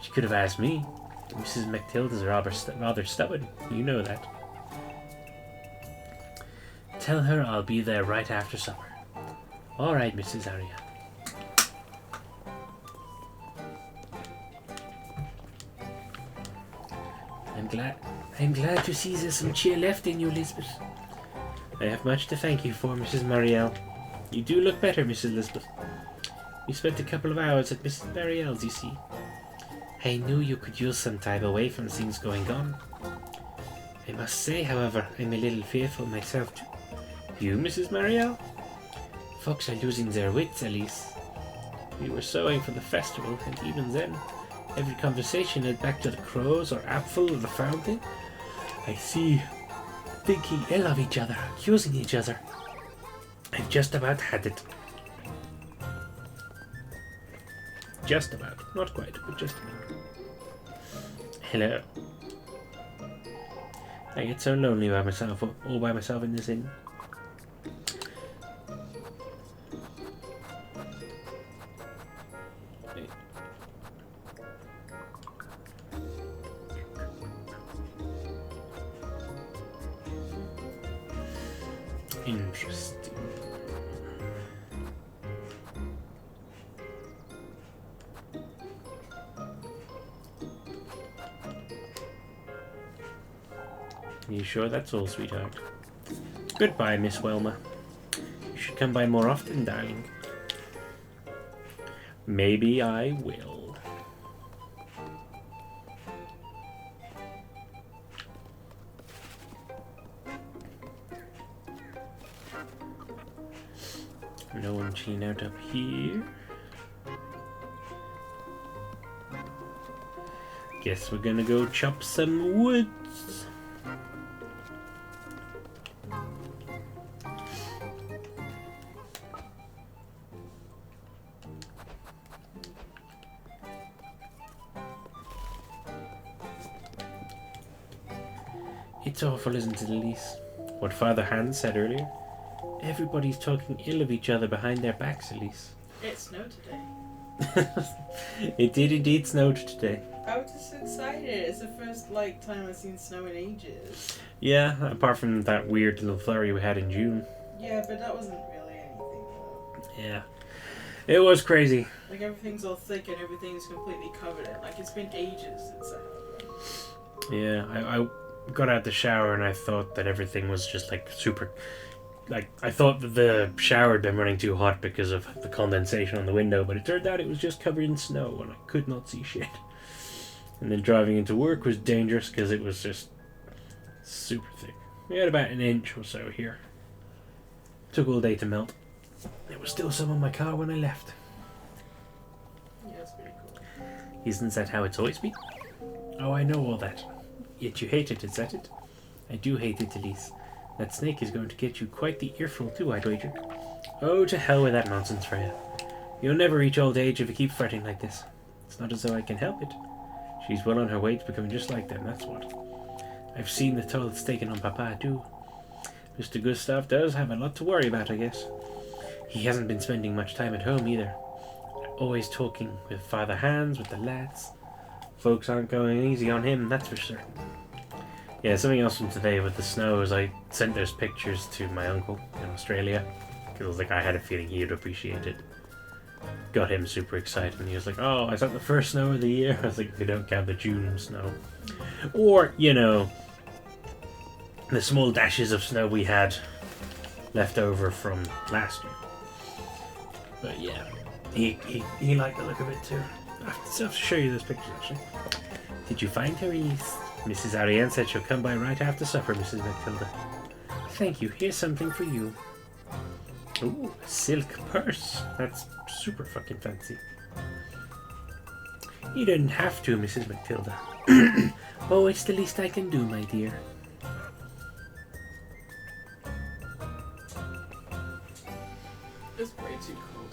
She could have asked me. Mrs. Matilda's rather stubborn. You know that. Tell her I'll be there right after supper. All right, Mrs. Ariane. I'm glad to see there's some cheer left in you, Lisbeth. I have much to thank you for, Mrs. Marielle. You do look better, Mrs. Lisbeth. We spent a couple of hours at Mrs. Marielle's, you see. I knew you could use some time away from things going on. I must say, however, I'm a little fearful myself too. You, Mrs. Marielle? Folks are losing their wits, Elise. We were sewing for the festival, and even then, every conversation led back to the crows or apfel or the fountain. I see. Thinking ill of each other, accusing each other. I've just about had it. Just about. Not quite, but just about. Hello. I get so lonely by myself, all by myself in this inn. Interesting. You sure that's all, sweetheart? Goodbye, Miss Welma. You should come by more often, darling. Maybe I will. No one chilling out up here. Guess we're gonna go chop some woods. It's awful, isn't it, Elise? What Father Hans said earlier. Everybody's talking ill of each other behind their backs, Elise. It snowed today. It did indeed snow today. I was just excited. It's the first time I've seen snow in ages. Yeah, apart from that weird little flurry we had in June. Yeah, but that wasn't really anything though. Yeah. It was crazy. Like everything's all thick and everything's completely covered in. Like it's been ages since that happened. Yeah, I got out the shower and I thought that everything was just like super. Like, I thought that the shower had been running too hot because of the condensation on the window, but it turned out it was just covered in snow and I could not see shit. And then driving into work was dangerous because it was just super thick. We had about an inch or so here. Took all day to melt. There was still some on my car when I left. Yeah, it's pretty cool. Isn't that how it's always been? Oh, I know all that. Yet you hate it, is that it? I do hate it, Elise. That snake is going to get you quite the earful too, I'd wager. Oh, to hell with that nonsense for you. You'll never reach old age if you keep fretting like this. It's not as though I can help it. She's well on her way to becoming just like them, that's what. I've seen the toll it's taken on Papa, too. Mr. Gustav does have a lot to worry about, I guess. He hasn't been spending much time at home, either. Always talking with Father Hans, with the lads. Folks aren't going easy on him, that's for certain. Yeah, something else from today with the snow is I sent those pictures to my uncle in Australia. Because I was like, I had a feeling he'd appreciate it. Got him super excited, and he was like, oh, is that the first snow of the year? I was like, we don't count the June snow. Or, you know, the small dashes of snow we had left over from last year. But yeah, he liked the look of it too. I have to show you those pictures actually. Did you find her, Elise? Mrs. Ariane said she'll come by right after supper, Mrs. Matilda. Thank you. Here's something for you. Ooh, a silk purse. That's super fucking fancy. You didn't have to, Mrs. Matilda. Oh, it's the least I can do, my dear. It's way too cold.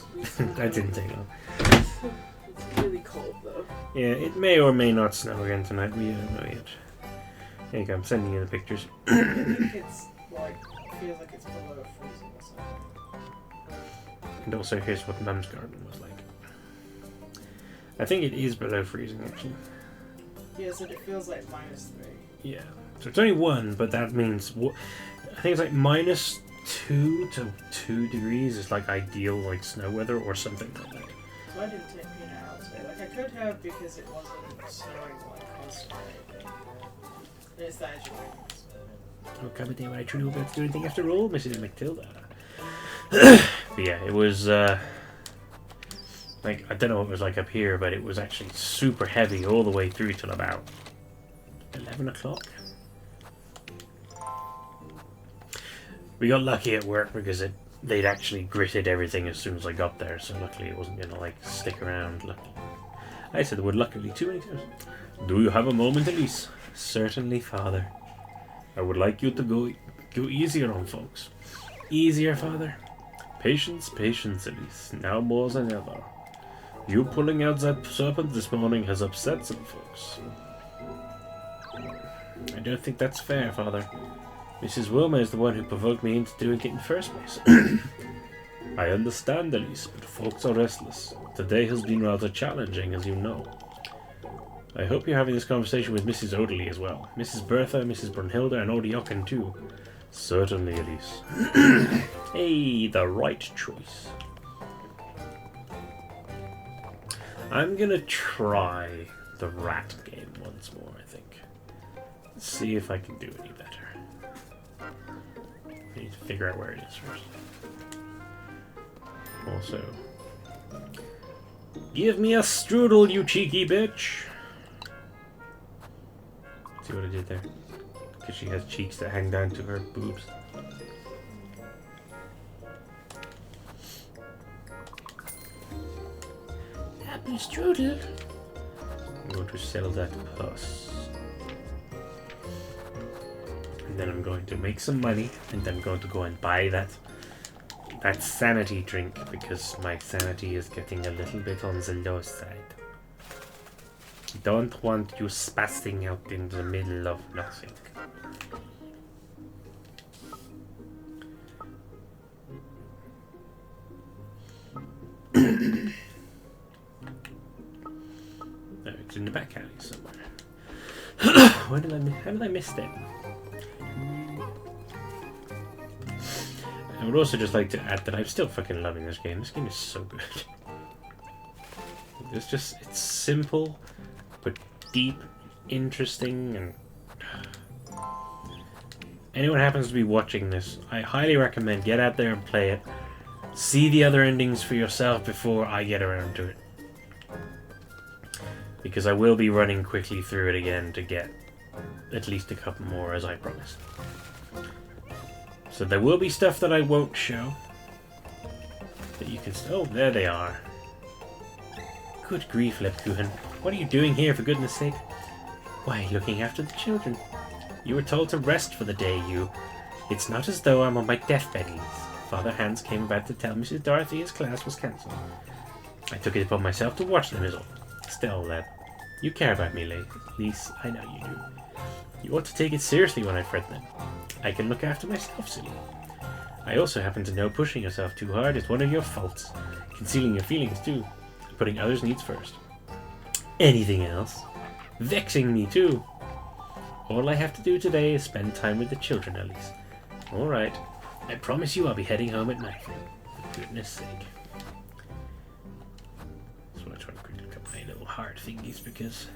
That didn't take long. It's really cold though. Yeah, it may or may not snow again tonight. We don't know yet. There you go. I'm sending you the pictures. I think it's like, feels like it's below freezing or something. And also, here's what Mum's garden was like. I think it is below freezing, actually. Yeah, so it feels like -3. Yeah. So it's only 1, but that means... I think it's like -2 to 2 degrees is like ideal like snow weather or something like that. So I didn't take Peter out today. Like, I could have because it wasn't snowing like constantly. And it's that issue. Oh, come a day when I truly won't be able to do anything after all, Mrs. Matilda. But yeah, it was... like, I don't know what it was like up here, but it was actually super heavy all the way through till about 11 o'clock. We got lucky at work because they'd actually gritted everything as soon as I got there, so luckily it wasn't going to, like, stick around. I said the word luckily too many times. Do you have a moment, Elise? Certainly, Father. I would like you to go easier on folks. Easier, Father? Patience, patience, Elise. Now more than ever. You pulling out that serpent this morning has upset some folks. I don't think that's fair, Father. Mrs. Wilmer is the one who provoked me into doing it in the first place. I understand, Elise, but folks are restless. Today has been rather challenging, as you know. I hope you're having this conversation with Mrs. Oderly as well. Mrs. Bertha, Mrs. Brunhilde, and Odiokin too. Certainly, Elise. Hey, the right choice. I'm gonna try the rat game once more, I think. See if I can do any better. I need to figure out where it is first. Also, give me a strudel, you cheeky bitch! See what I did there? Because she has cheeks that hang down to her boobs. Apple strudel. I'm going to sell that purse. And then I'm going to make some money, and then I'm going to go and buy that sanity drink, because my sanity is getting a little bit on the low side. Don't want you spasting out in the middle of nothing. Oh, it's in the back alley somewhere. How did I miss that? I would also just like to add that I'm still fucking loving this game. This game is so good. It's simple, but deep, interesting, and anyone happens to be watching this, I highly recommend get out there and play it. See the other endings for yourself before I get around to it. Because I will be running quickly through it again to get at least a couple more, as I promised. So there will be stuff that I won't show. That you can... Oh, there they are. Good grief, Lepkuchen. What are you doing here, for goodness sake? Why, looking after the children. You were told to rest for the day, you... It's not as though I'm on my deathbed, Elise. Father Hans came about to tell Mrs. Dorothy his class was cancelled. I took it upon myself to watch them, is all. Still, lad, you care about me, Elise. I know you do. You ought to take it seriously when I fret them. I can look after myself, silly. I also happen to know pushing yourself too hard is one of your faults. Concealing your feelings, too. Putting others' needs first. Anything else? Vexing me, too. All I have to do today is spend time with the children, Elise. Alright. I promise you I'll be heading home at night. For goodness sake. That's what I try to pick up my little heart thingies because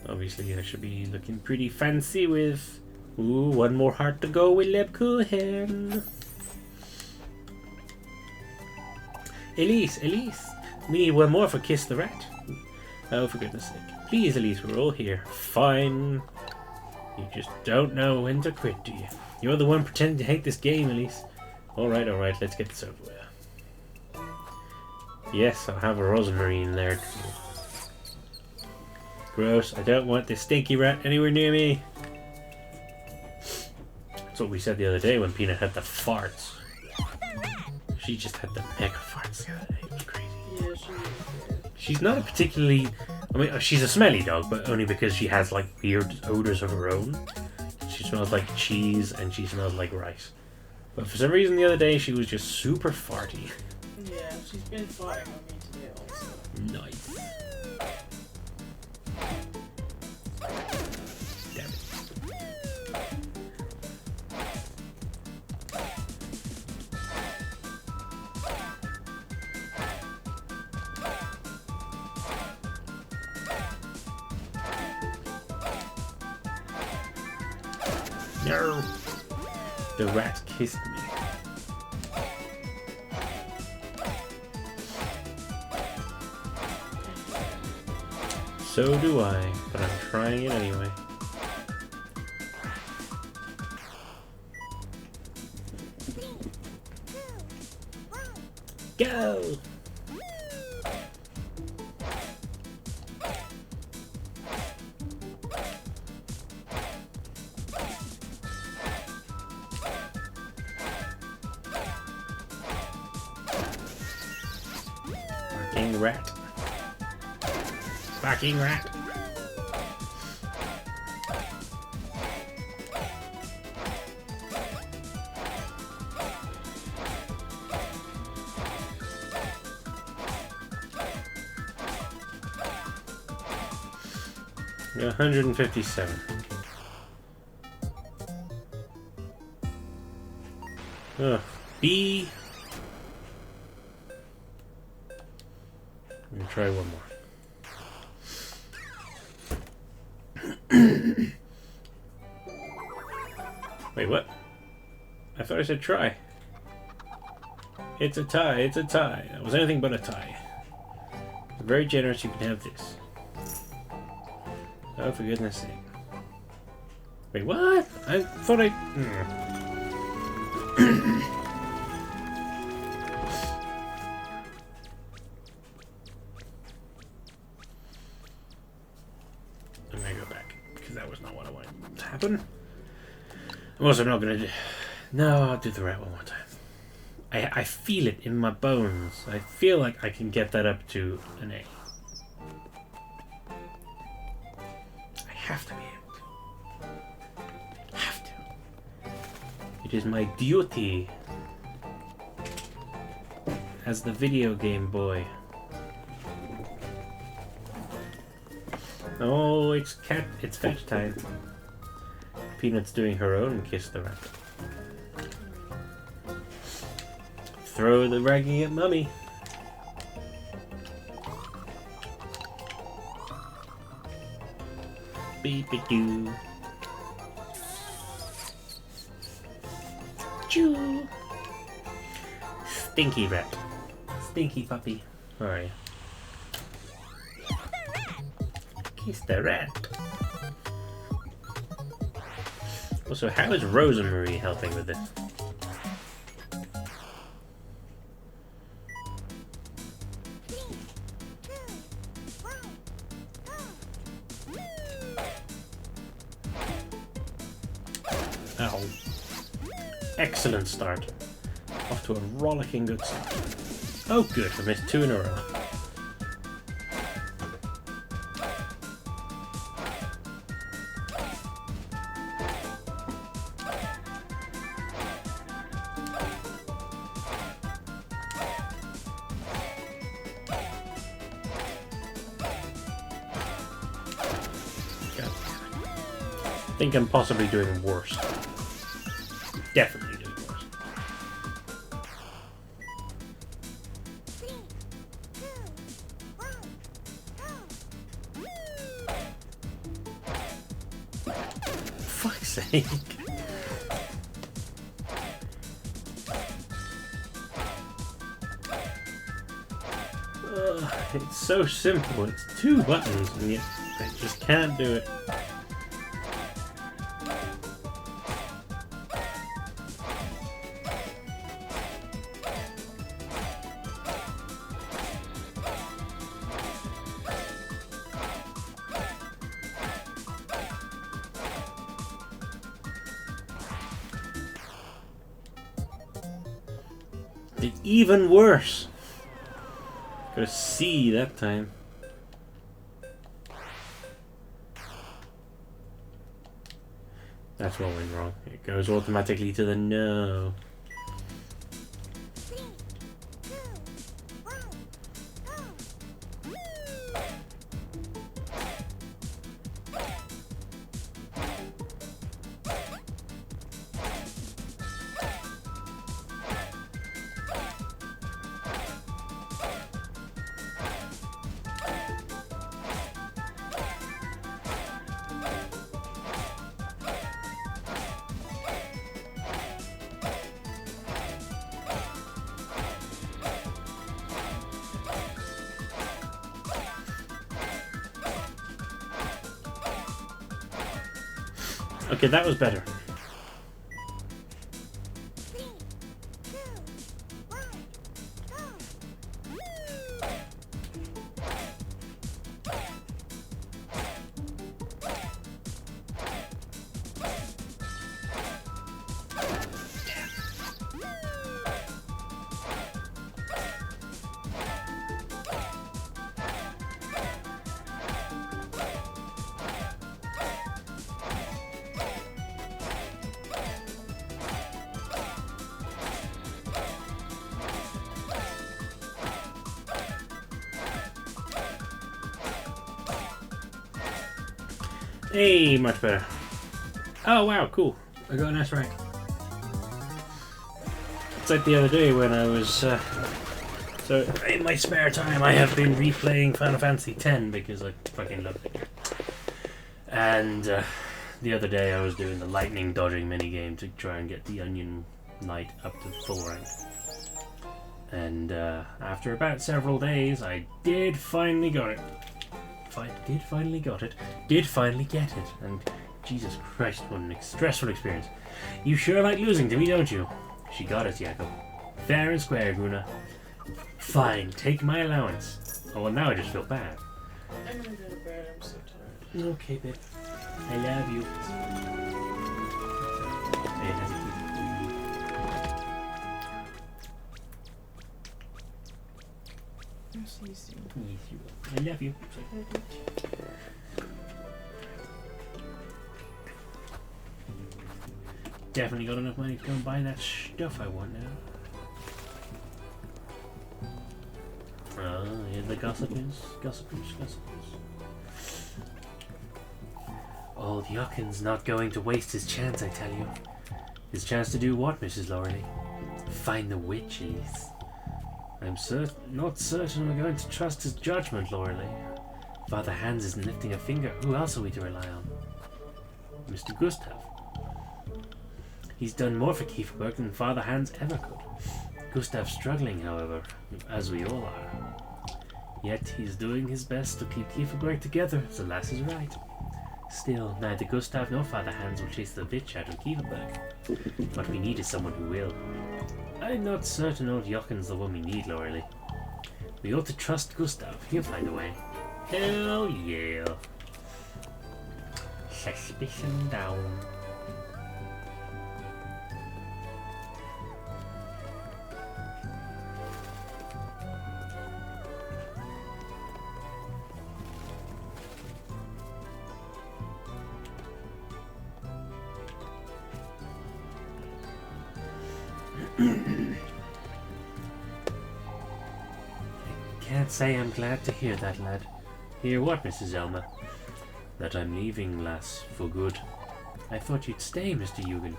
obviously I should be looking pretty fancy with one more heart to go with Lebkuchen. Elise, we need one more for Kiss the Rat. Oh, for goodness sake. Please, Elise, we're all here. Fine. You just don't know when to quit, do you? You're the one pretending to hate this game, Elise. Alright, let's get this over with. Yes, I'll have a Rosemarine there too. Gross, I don't want this stinky rat anywhere near me. That's what we said the other day when Peanut had the farts. She just had the mega farts the other day. It was crazy. Yeah, she is. She's not a particularly... I mean, she's a smelly dog, but only because she has, like, weird odors of her own. She smells like cheese and she smells like rice. But for some reason the other day she was just super farty. Yeah, she's been farting on me today also. Nice. Damn it. No! The rat kissed me. So do I, but I'm trying it anyway. Go! Barking rat. Barking rat. Got 157. Ugh. B. I'm gonna try one more. Wait, what? I thought I said try. It's a tie, it's a tie. That was anything but a tie. Very generous, you can have this. Oh, for goodness sake. Wait, what? I thought I... I'm gonna go back, because that was not what I wanted to happen. I'm also not gonna do... No, I'll do the rat one more time. I feel it in my bones. I feel like I can get that up to an A. I have to be able to. Have to. It is my duty as the video game boy. Oh, it's fetch time. Peanut's doing her own kiss the rat. Throw the raggy at mummy. Beep-a-doo. Choo. Stinky rat. Stinky puppy. Where are you? Kiss the rat. Also, how is Rosemarie helping with this? Ow. Excellent start. Off to a rollicking good start. Oh good, I missed 2 in a row. God. think I'm possibly doing worse. Definitely doing worse. 3, 2, 1, go! Fuck's sake. It's so simple. It's 2 buttons, and yet I just can't do it. It's even worse. Got a C that time. That's what went wrong. It goes automatically to the no. 3, 2, 1, go! Okay, that was better. 3, 2, 1, go! Hey, much better. Oh wow, cool. I got an S rank. It's like the other day when I was... so, in my spare time I have been replaying Final Fantasy X because I fucking love it. And the other day I was doing the lightning dodging minigame to try and get the Onion Knight up to full rank. And after about several days I did finally got it. Did finally get it, and Jesus Christ, what a stressful experience. You sure like losing to me, don't you? She got it, Jacob. Fair and square, Guna. Fine, take my allowance. Oh, well, now I just feel bad. I'm gonna go to bed, I'm so tired. Okay, babe. I love you. Hey, how's it I'll see you soon. going? Yes, you will. I love you. Definitely got enough money to go and buy that stuff I want now. Oh, here the gossipers. Oh, the Yuckin's not going to waste his chance, I tell you. His chance to do what, Mrs. Loreley? Find the witches. I'm not certain we're going to trust his judgment, Loreley. Father Hans isn't lifting a finger. Who else are we to rely on? Mr. Gustav. He's done more for Kieferberg than Father Hans ever could. Gustav's struggling, however, as we all are. Yet he's doing his best to keep Kieferberg together, so lass is right. Still, neither Gustav nor Father Hans will chase the bitch out of Kieferberg. What we need is someone who will. I'm not certain old Jochen's the one we need, Loreley. We ought to trust Gustav. He'll find a way. Hell yeah. Suspicion down. Can't say I'm glad to hear that, lad. Hear what, Mrs. Elmer? That I'm leaving, lass, for good. I thought you'd stay, Mr. Eugen.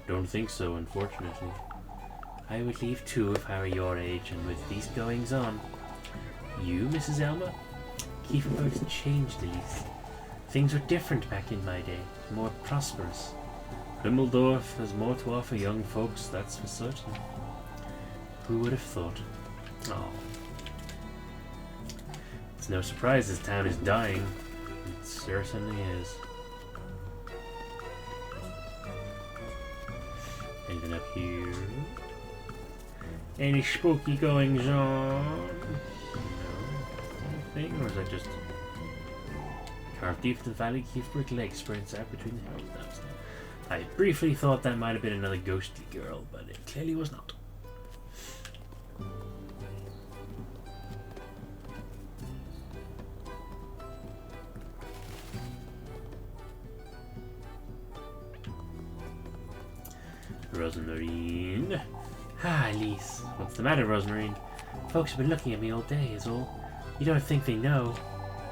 Don't think so, unfortunately. I would leave too if I were your age, and with these goings on. You, Mrs. Elmer? Kieferberg's changed, Elise. Things were different back in my day, more prosperous. Grimmeldorf has more to offer young folks, that's for certain. Who would have thought? Oh. It's no surprise this town is dying. It certainly is. Anything up here? Any spooky goings on? No. Anything? Or is that just carved deep into the valley, Kieferberg Lake spreads out between the hills? That's it. I briefly thought that might have been another ghostly girl, but it clearly was not. Rosemarine. Ah, Elise. What's the matter, Rosemarine? Folks have been looking at me all day, is all. You don't think they know?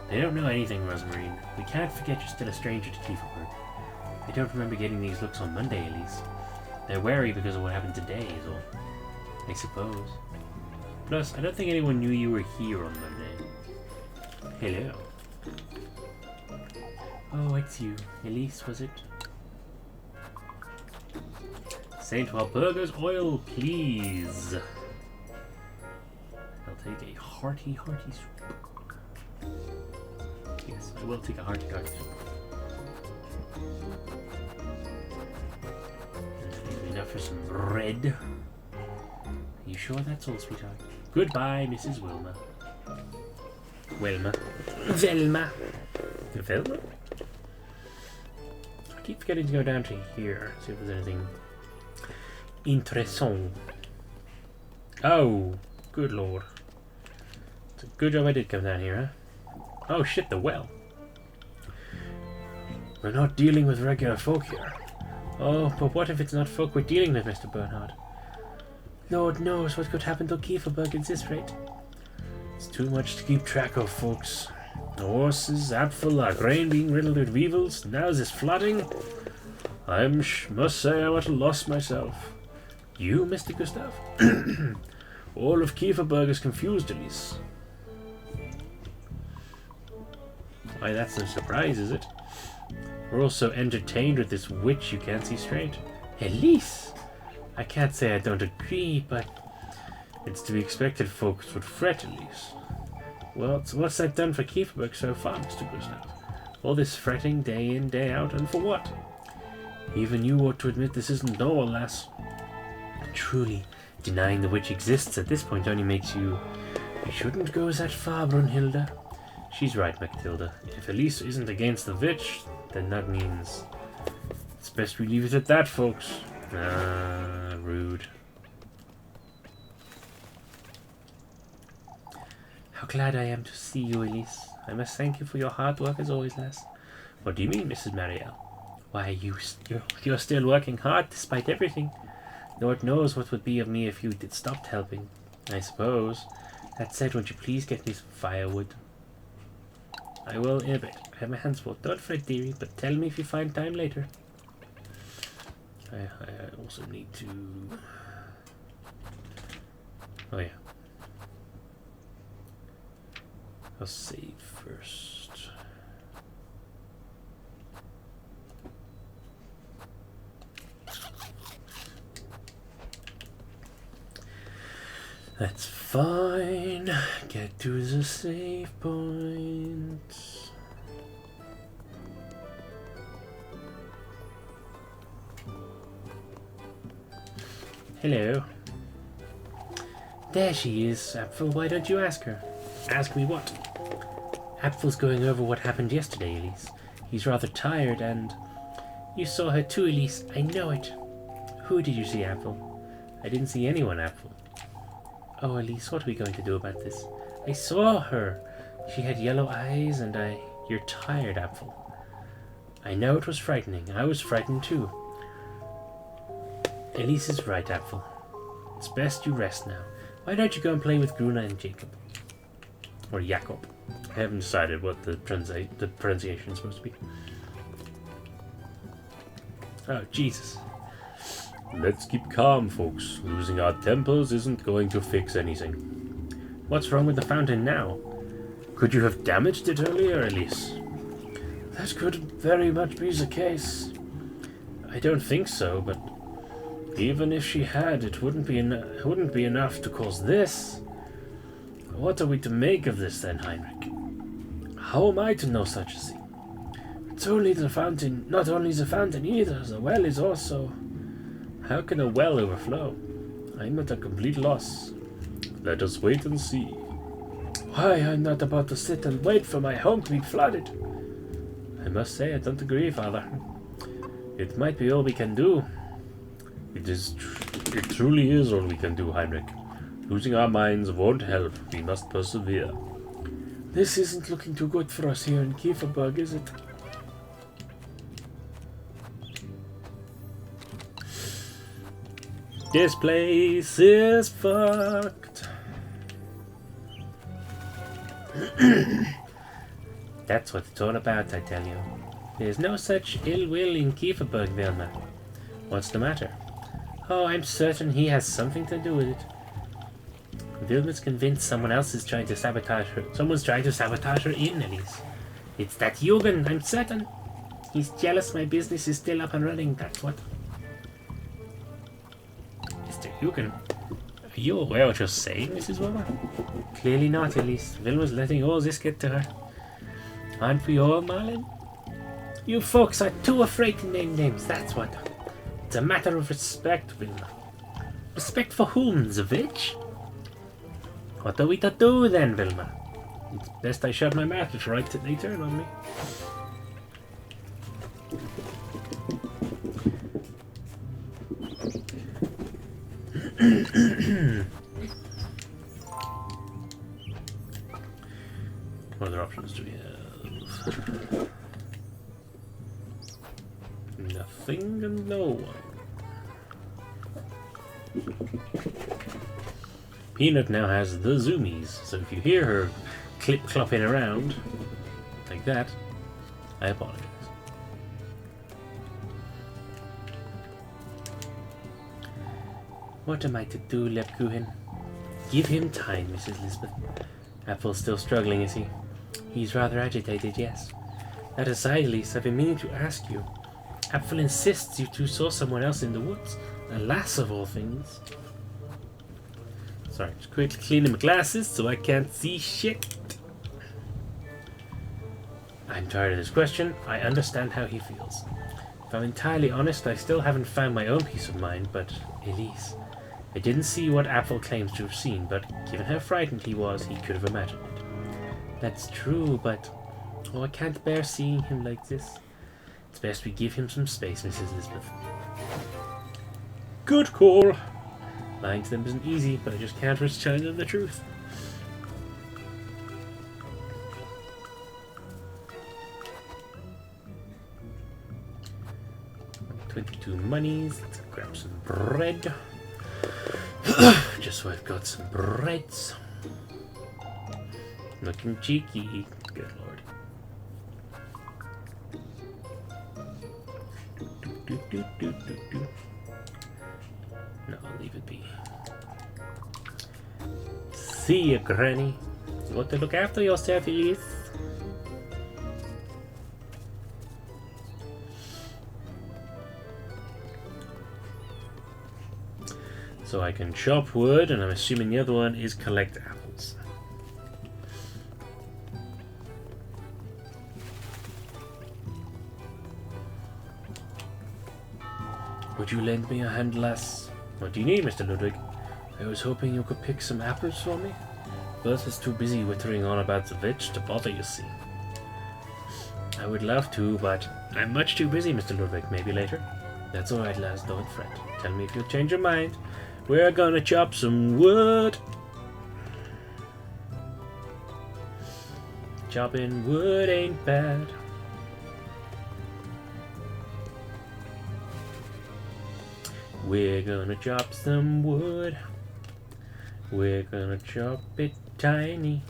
They don't know anything, Rosemarine. We can't forget you're still a stranger to Kieferberg. I don't remember getting these looks on Monday, Elise. They're wary because of what happened today, is all. I suppose. Plus, I don't think anyone knew you were here on Monday. Hello. Oh, it's you. Elise, was it? St. Walburga's oil, please. I'll take a hearty soup. Yes, I will take a hearty soup. Enough for some bread. Are you sure that's all, sweetheart? Goodbye, Mrs. Wilma. Velma. Velma. I keep forgetting to go down to here, see if there's anything interessant. Oh, good lord. It's a good job I did come down here, huh? Oh shit, the well. We're not dealing with regular folk here. Oh, but what if it's not folk we're dealing with, Mr. Bernhard? Lord knows what could happen to Kieferberg at this rate. It's too much to keep track of, folks. The horses, apfel, our grain being riddled with weevils, now this flooding. Must say I'm at a loss myself. You, Mr. Gustav? All of Kieferberg is confused, Elise. Why, that's no surprise, is it? We're all so entertained with this witch you can't see straight. Elise! I can't say I don't agree, but it's to be expected folks would fret, Elise. Well, so what's that done for Kieferberg so far, Mr. Gustav? All this fretting day in, day out, and for what? Even you ought to admit this isn't normal, lass. Truly, denying the witch exists at this point only makes you... You shouldn't go that far, Brunhilde. She's right, Matilda. If Elise isn't against the witch, then that means... It's best we leave it at that, folks. Ah, rude. How glad I am to see you, Elise. I must thank you for your hard work as always, lass. What do you mean, Mrs. Marielle? Why, you're still working hard despite everything. Lord knows what would be of me if you did stopped helping. I suppose. That said, won't you please get me some firewood? I will in a bit. I have my hands full. Don't fret, dearie, but tell me if you find time later. I also need to... Oh yeah. I'll save first. That's fine. Get to the save point. Hello. There she is, Apfel. Why don't you ask her? Ask me what? Apfel's going over what happened yesterday, Elise. He's rather tired and... You saw her too, Elise. I know it. Who did you see, Apfel? I didn't see anyone, Apfel. Oh, Elise, what are we going to do about this? I saw her. She had yellow eyes and You're tired, Apfel. I know it was frightening. I was frightened too. Elise is right, Apfel. It's best you rest now. Why don't you go and play with Gruna and Jacob? Or Jakob. I haven't decided what the pronunciation is supposed to be. Oh, Jesus. Let's keep calm, folks. Losing our tempers isn't going to fix anything. What's wrong with the fountain now? Could you have damaged it earlier, Elise? That could very much be the case. I don't think so, but even if she had, it wouldn't be enough to cause this. What are we to make of this then, Heinrich? How am I to know such a thing? It's only the fountain, not only the fountain either, the well is also... How can a well overflow? I'm at a complete loss. Let us wait and see. Why, I'm not about to sit and wait for my home to be flooded. I must say I don't agree, Father. It might be all we can do. It truly is all we can do, Heinrich. Losing our minds won't help. We must persevere. This isn't looking too good for us here in Kieferberg, is it? This place is fucked. That's what it's all about, I tell you. There's no such ill will in Kieferberg, Wilma. What's the matter? Oh, I'm certain he has something to do with it. Wilma's convinced someone else is trying to sabotage her. Someone's trying to sabotage her in, Elise. It's that Jürgen, I'm certain. He's jealous my business is still up and running, that's what. Mr. Jürgen, are you aware what you're saying, Mrs. Wilma? Clearly not, Elise. Wilma's letting all this get to her. Aren't we all, Marlin? You folks are too afraid to name names, that's what. It's a matter of respect, Wilma. Respect for whom, the witch? What are we to do then, Wilma? It's best I shut my mouth before they turn on me. What other options do we have? Nothing and no one. Peanut now has the zoomies, so if you hear her clip-clopping around like that, I apologize. What am I to do, Lebkuchen? Give him time, Mrs. Lisbeth. Apple's still struggling, is he? He's rather agitated, yes. That aside, Elise, I've been meaning to ask you. Apple insists you two saw someone else in the woods. A lass of all things. Sorry, just quickly cleaning my glasses so I can't see shit. I'm tired of this question. I understand how he feels. If I'm entirely honest, I still haven't found my own peace of mind, but Elise, I didn't see what Apple claims to have seen, but given how frightened he was, he could have imagined it. That's true, but oh, I can't bear seeing him like this. It's best we give him some space, Mrs. Lisbeth. Good call. Lying to them isn't easy, but I just can't risk telling them the truth. $22 monies. Let's grab some bread. Just so I've got some breads. Looking cheeky. Good lord. No, I'll leave it be. See ya, Granny. You got to look after yourself, Elise. So I can chop wood, and I'm assuming the other one is collect apples. Would you lend me a hand, lass? What do you need, Mr. Ludwig? I was hoping you could pick some apples for me. Bert is too busy wittering on about the witch to bother, you see. I would love to, but I'm much too busy, Mr. Ludwig. Maybe later. That's alright, lass, don't fret. Tell me if you'll change your mind. We're gonna chop some wood. Chopping wood ain't bad. We're gonna chop some wood. We're gonna chop it tiny.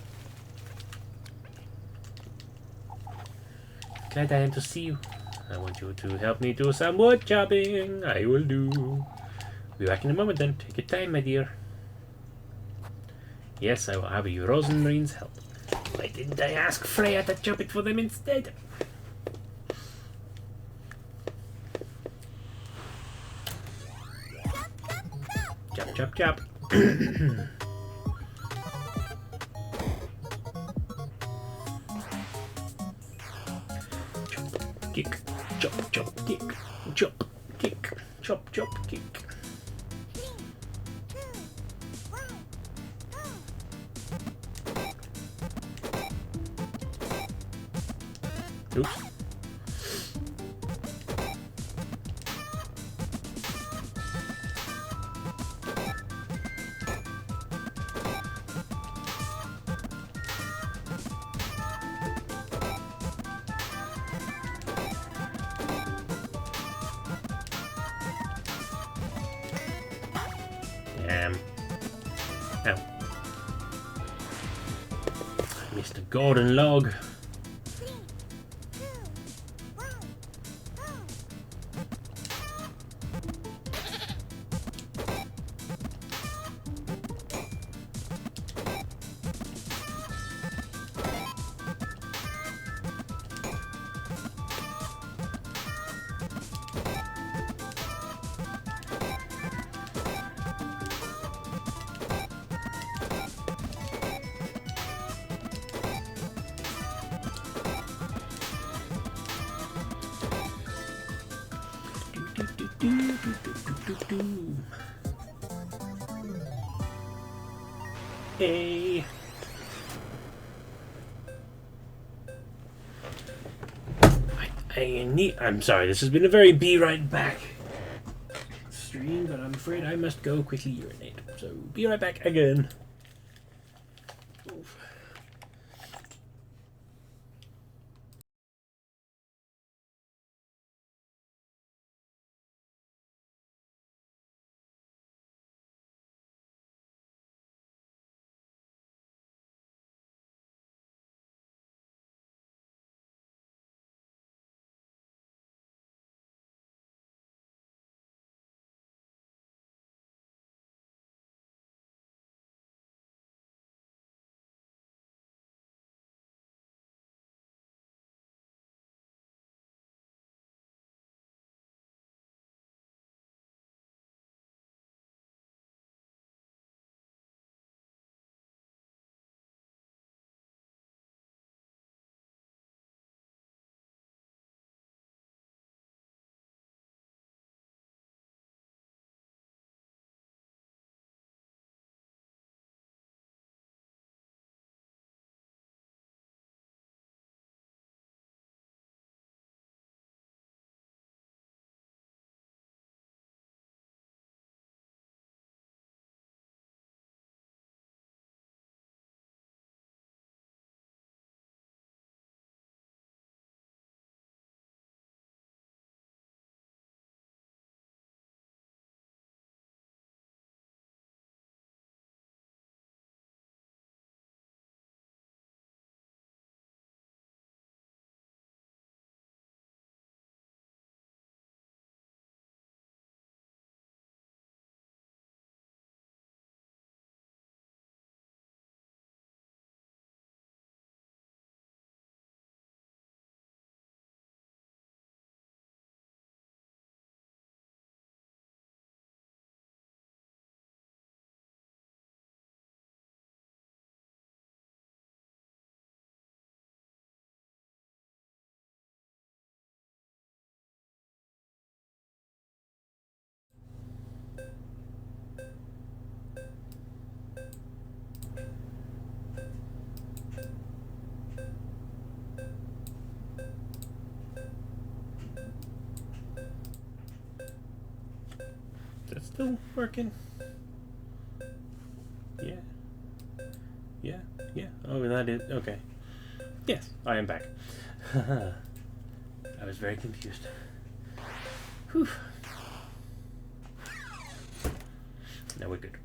Glad I am to see you. I want you to help me do some wood chopping. I will do. Be back in a moment then. Take your time, my dear. Yes, I will have you Rosemarine's help. Why didn't I ask Freya to chop it for them instead? Chop, chop, chop. Kick, chop, chop, kick, chop, kick, chop, chop, kick. 3, 2, 1, go! Oops. Ow. I missed a golden log. 3, 2, 1, go! Hey. I'm sorry, this has been a very be right back stream, but I'm afraid I must go quickly urinate. So be right back again. Oof. That's still working. Yeah. Yeah. Yeah. Oh, that is okay. Yes, I am back. I was very confused. Whew. Now we're good.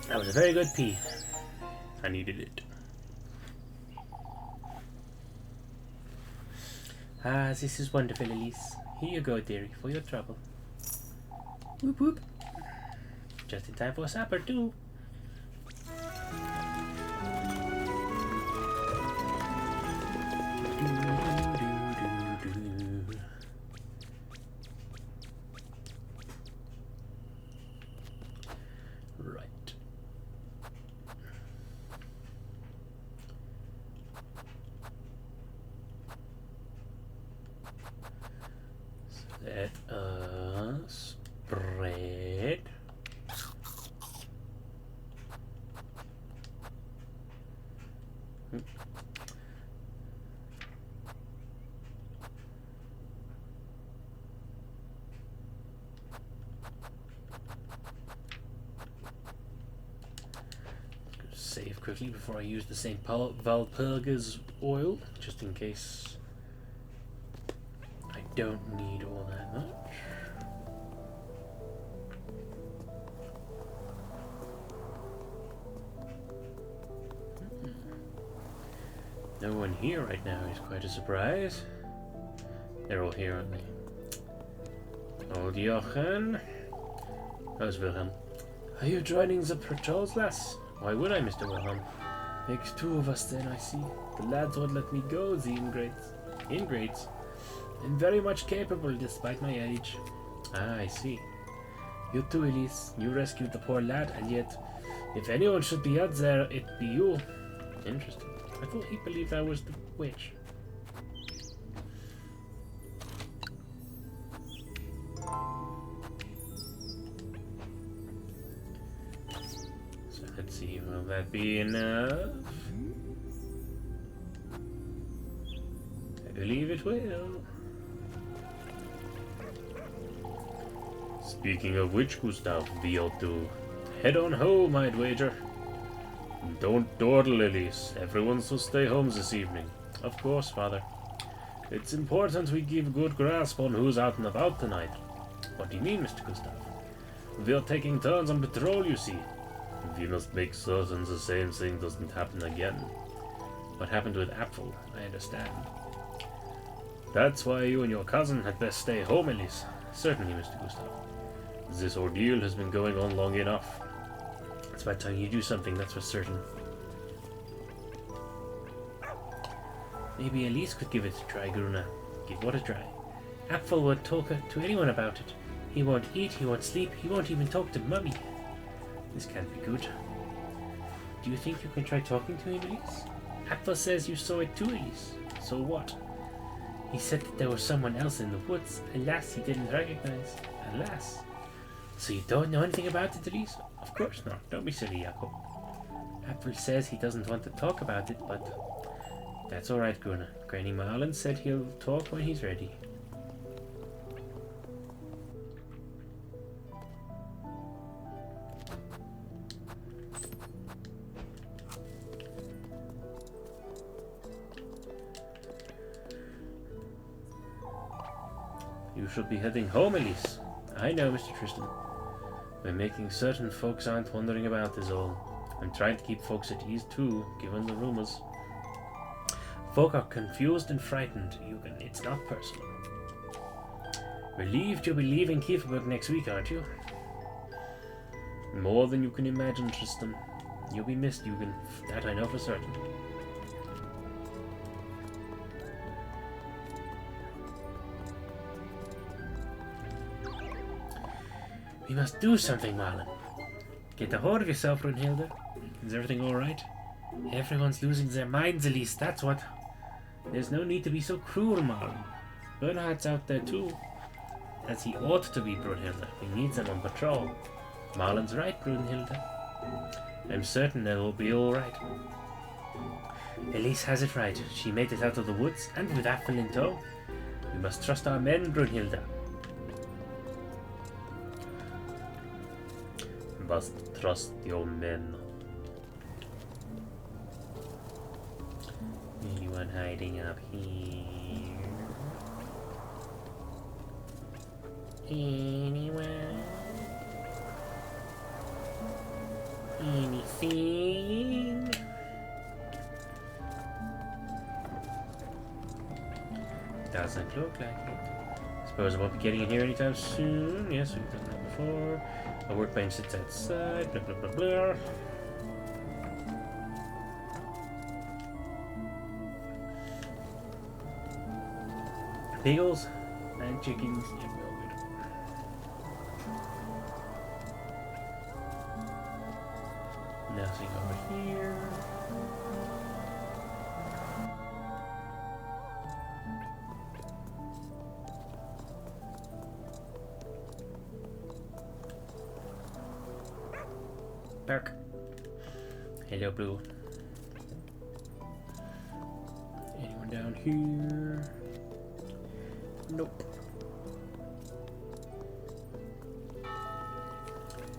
That was a very good pee. I needed it. Ah, this is wonderful, Elise. Here you go, dearie, for your trouble. Whoop whoop. Just in time for supper, too. Right. Let us spread. Save quickly before I use the St. Valpurga's oil, just in case I don't need all that much. No one here right now is quite a surprise. They're all here, aren't they? Old Jochen. How's Wilhelm? Are you joining the patrols, lass? Why would I, Mr. Wilhelm? Makes two of us then, I see. The lads won't let me go, the ingrates. Ingrates? I'm very much capable, despite my age. Ah, I see. You too, Elise. You rescued the poor lad, and yet, if anyone should be out there, it'd be you. Interesting. I thought he believed I was the witch. So let's see, will that be enough? I believe it will. Speaking of which, Gustav, we ought to head on home, I'd wager. Don't dawdle, Elise. Everyone's to stay home this evening. Of course, Father. It's important we give good grasp on who's out and about tonight. What do you mean, Mr. Gustav? We're taking turns on patrol, you see. We must make certain the same thing doesn't happen again. What happened with Apfel, I understand. That's why you and your cousin had best stay home, Elise. Certainly, Mr. Gustav. This ordeal has been going on long enough. It's about time you do something, that's for certain. Maybe Elise could give it a try, Gruna. Give what a try. Apfel won't talk to anyone about it. He won't eat, he won't sleep, he won't even talk to Mummy. This can't be good. Do you think you can try talking to him, Elise? Apfel says you saw it too, Elise. So what? He said that there was someone else in the woods. Alas, he didn't recognize. Alas. So you don't know anything about it, Elise? Of course not. Don't be silly, Jakob. Apfel says he doesn't want to talk about it, but that's alright, Gunnar. Granny Marlin said he'll talk when he's ready. You should be heading home, Elise. I know, Mr. Tristan. We're making certain folks aren't wandering about is all. I'm trying to keep folks at ease too, given the rumors. Folk are confused and frightened, Eugen. It's not personal. Relieved you'll be leaving Kieferberg next week, aren't you? More than you can imagine, Tristan. You'll be missed, Eugen. That I know for certain. We must do something, Marlin. Get a hold of yourself, Brunhilde. Is everything alright? Everyone's losing their minds, Elise, that's what. There's no need to be so cruel, Marlin. Bernhard's out there too. As he ought to be, Brunhilde. We need them on patrol. Marlin's right, Brunhilde. I'm certain they'll be alright. Elise has it right. She made it out of the woods, and with Apfel in tow. We must trust our men, Brunhilde. Must trust your men. Anyone hiding up here? Anyone? Anything? Doesn't look like it. Suppose I won't be getting in here anytime soon. Yes, we've done that before. A workbench sits outside. Blah blah blah blah. Beagles and chickens. Yeah, well, good. Nothing over here. Bark. Hello, Blue. Anyone down here? Nope.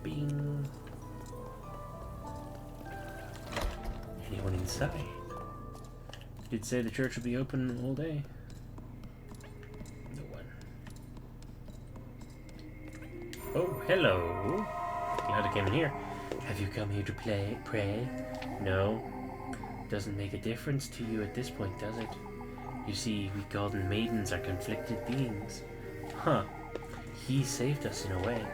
Bing. Anyone inside? Did say the church would be open all day. No one. Oh, hello. Glad I came in here. Have you come here to pray? No. Doesn't make a difference to you at this point, does it? You see, we golden maidens are conflicted beings. Huh. He saved us in a way.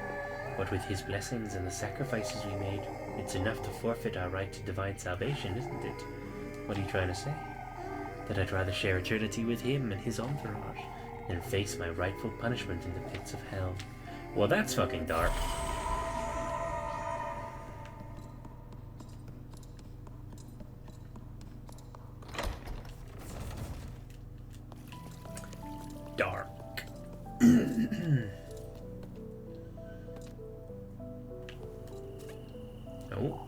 But with his blessings and the sacrifices we made, it's enough to forfeit our right to divine salvation, isn't it? What are you trying to say? That I'd rather share eternity with him and his entourage than face my rightful punishment in the pits of hell. Well, that's fucking dark. Dark. Oh.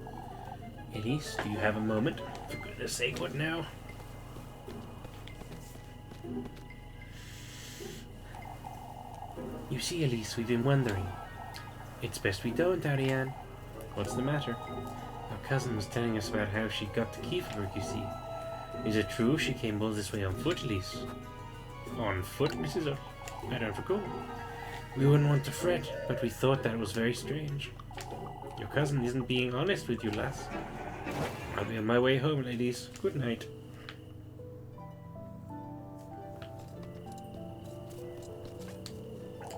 Elise, do you have a moment? For goodness sake, what now? You see, Elise, we've been wondering. It's best we don't, Ariane. What's the matter? Our cousin was telling us about how she got to Kieferberg, you see. Is it true she came all this way on foot, Elise? On foot, Mrs. O? I don't recall. We wouldn't want to fret, but we thought that was very strange. Your cousin isn't being honest with you, lass. I'll be on my way home, ladies. Good night.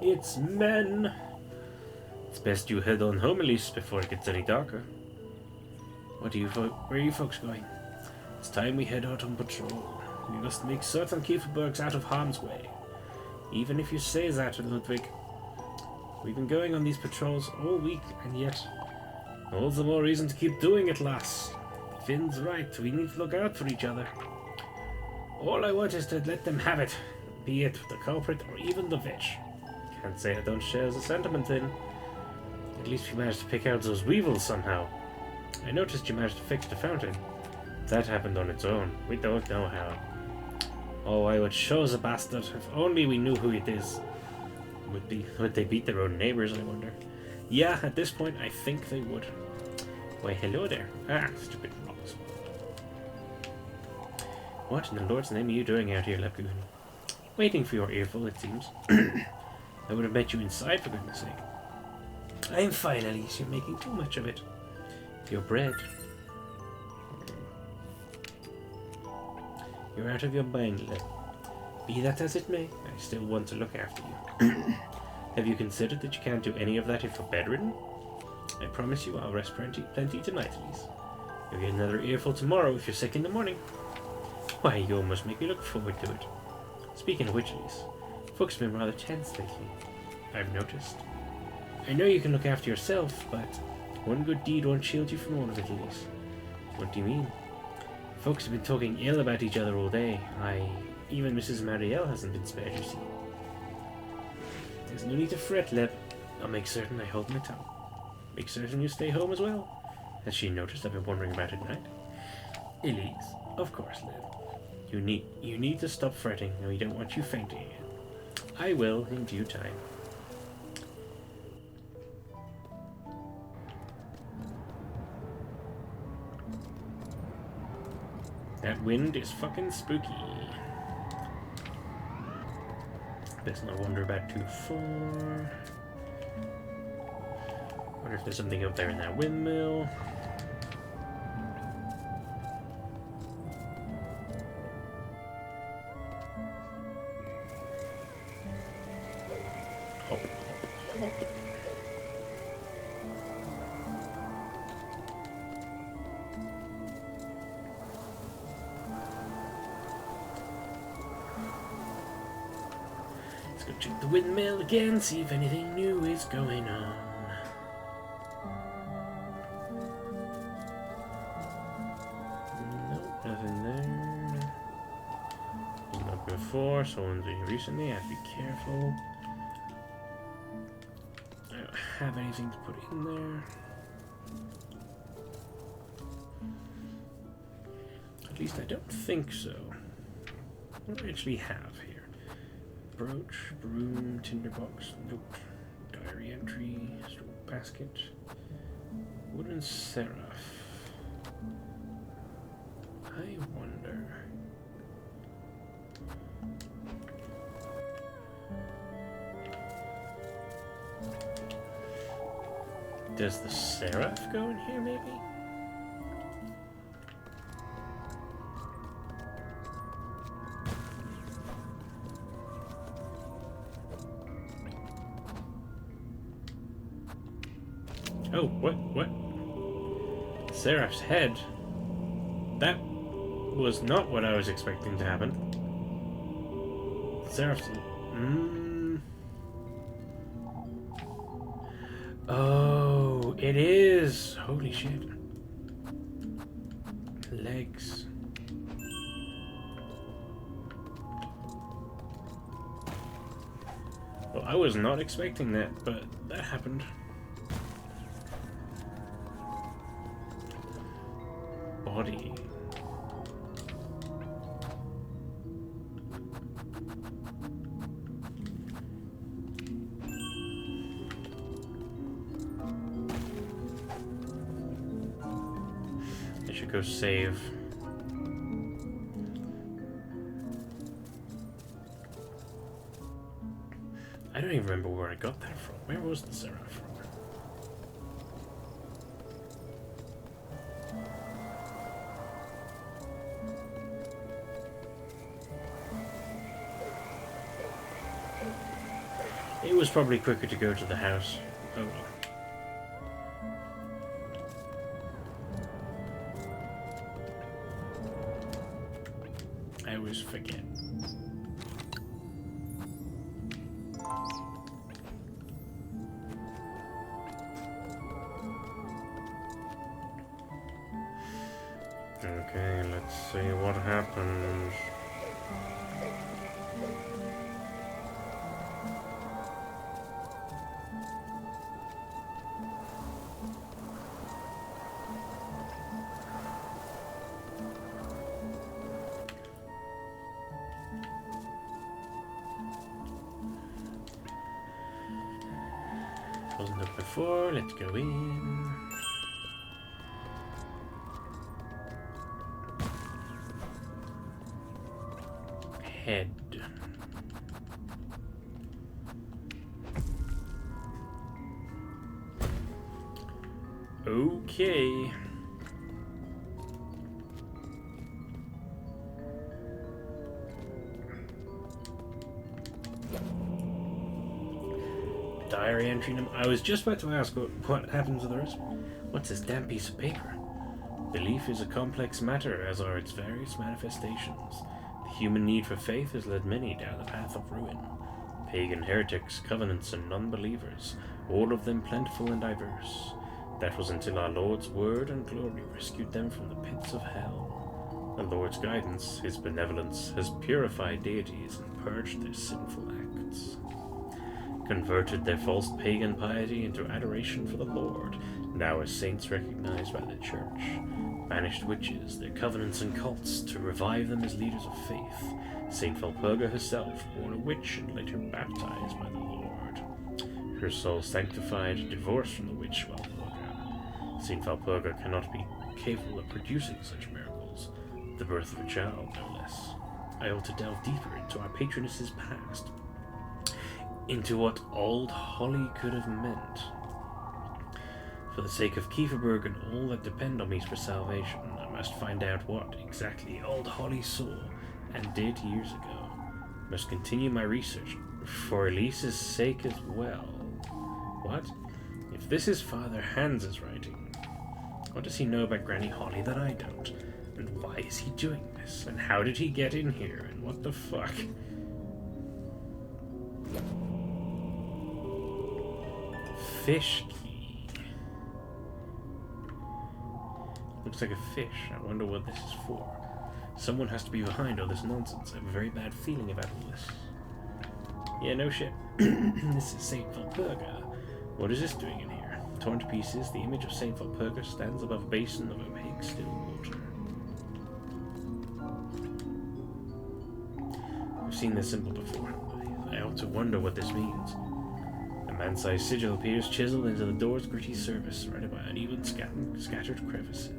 It's men. It's best you head on home, Elise, before it gets any darker. Where are you folks going? It's time we head out on patrol. We must make certain Kieferberg's out of harm's way. Even if you say that, Ludwig. We've been going on these patrols all week, and yet all the more reason to keep doing it, lass. Finn's right, we need to look out for each other. All I want is to let them have it, be it the culprit or even the witch. Can't say I don't share the sentiment then. At least we managed to pick out those weevils somehow. I noticed you managed to fix the fountain. That happened on its own. We don't know how. Oh, I would show the bastard. If only we knew who it is. Would they beat their own neighbors, I wonder? Yeah, at this point, I think they would. Why, hello there. Ah, stupid rocks. What in the Lord's name are you doing out here, Lagoon? Waiting for your earful, it seems. I would have met you inside, for goodness sake. I'm fine, Elise. You're making too much of it. Your bread. You're out of your mind, Lil. Be that as it may, I still want to look after you. Have you considered that you can't do any of that if you're bedridden? I promise you I'll rest plenty tonight, Elise. You'll get another earful tomorrow if you're sick in the morning. Why, you almost make me look forward to it. Speaking of which, Elise, folks have been rather tense lately. I've noticed. I know you can look after yourself, but one good deed won't shield you from all of it, Elise. What do you mean? Folks have been talking ill about each other all day. Even Mrs. Marielle hasn't been spared, you see. There's no need to fret, Leb. I'll make certain I hold my tongue. Make certain you stay home as well. Has she noticed I've been wondering about it tonight? Elise, of course, Leb. You need to stop fretting, and we don't want you fainting again. I will in due time. That wind is fucking spooky. Best not wander back too far. Wonder if there's something up there in that windmill. Let's go check the windmill again, see if anything new is going on. Nope, nothing there. Wasn't up before, someone's been recently, I have to be careful. I don't have anything to put in there. At least I don't think so. What do I actually have here? Brooch, broom, tinderbox, nope. Diary entry, straw basket, wooden seraph. I wonder. Does the seraph go in here, maybe? Oh, what? Seraph's head? That was not what I was expecting to happen. Seraph's... Oh, it is! Holy shit. Legs. Well, I was not expecting that, but that happened. Body. I should go save. I don't even remember where I got that from. Where was the seraph from? It was probably quicker to go to the house. Oh well. I always forget. Okay, let's see what happens. Wasn't up before, let's go in. Head. Okay. Diary entry number. I was just about to ask what happens with the rest. What's this damn piece of paper? Belief is a complex matter, as are its various manifestations. The human need for faith has led many down the path of ruin. Pagan heretics, covenants, and non-believers, all of them plentiful and diverse. That was until our Lord's word and glory rescued them from the pits of hell. The Lord's guidance, his benevolence, has purified deities and purged their sinful acts. Converted their false pagan piety into adoration for the Lord, now as saints recognized by the Church. Banished witches, their covenants and cults, to revive them as leaders of faith. Saint Valpurga herself, born a witch and later baptized by the Lord. Her soul sanctified, divorced from the witch Valpurga. Saint Valpurga cannot be capable of producing such miracles. The birth of a child, no less. I ought to delve deeper into our patroness's past. Into what Old Holly could have meant. For the sake of Kieferberg and all that depend on me for salvation, I must find out what exactly Old Holly saw and did years ago. Must continue my research, for Elise's sake as well. What? If this is Father Hans's writing, what does he know about Granny Holly that I don't? And why is he doing this? And how did he get in here? And what the fuck? Fish key. Looks like a fish. I wonder what this is for. Someone has to be behind all this nonsense. I have a very bad feeling about all this. Yeah, no shit. This is Saint Valpurga. What is this doing in here? Torn to pieces, the image of Saint Valpurga stands above a basin of opaque still water. I've seen this symbol before. I ought to wonder what this means. A man-sized sigil appears chiseled into the door's gritty surface, surrounded by uneven, scattered crevices.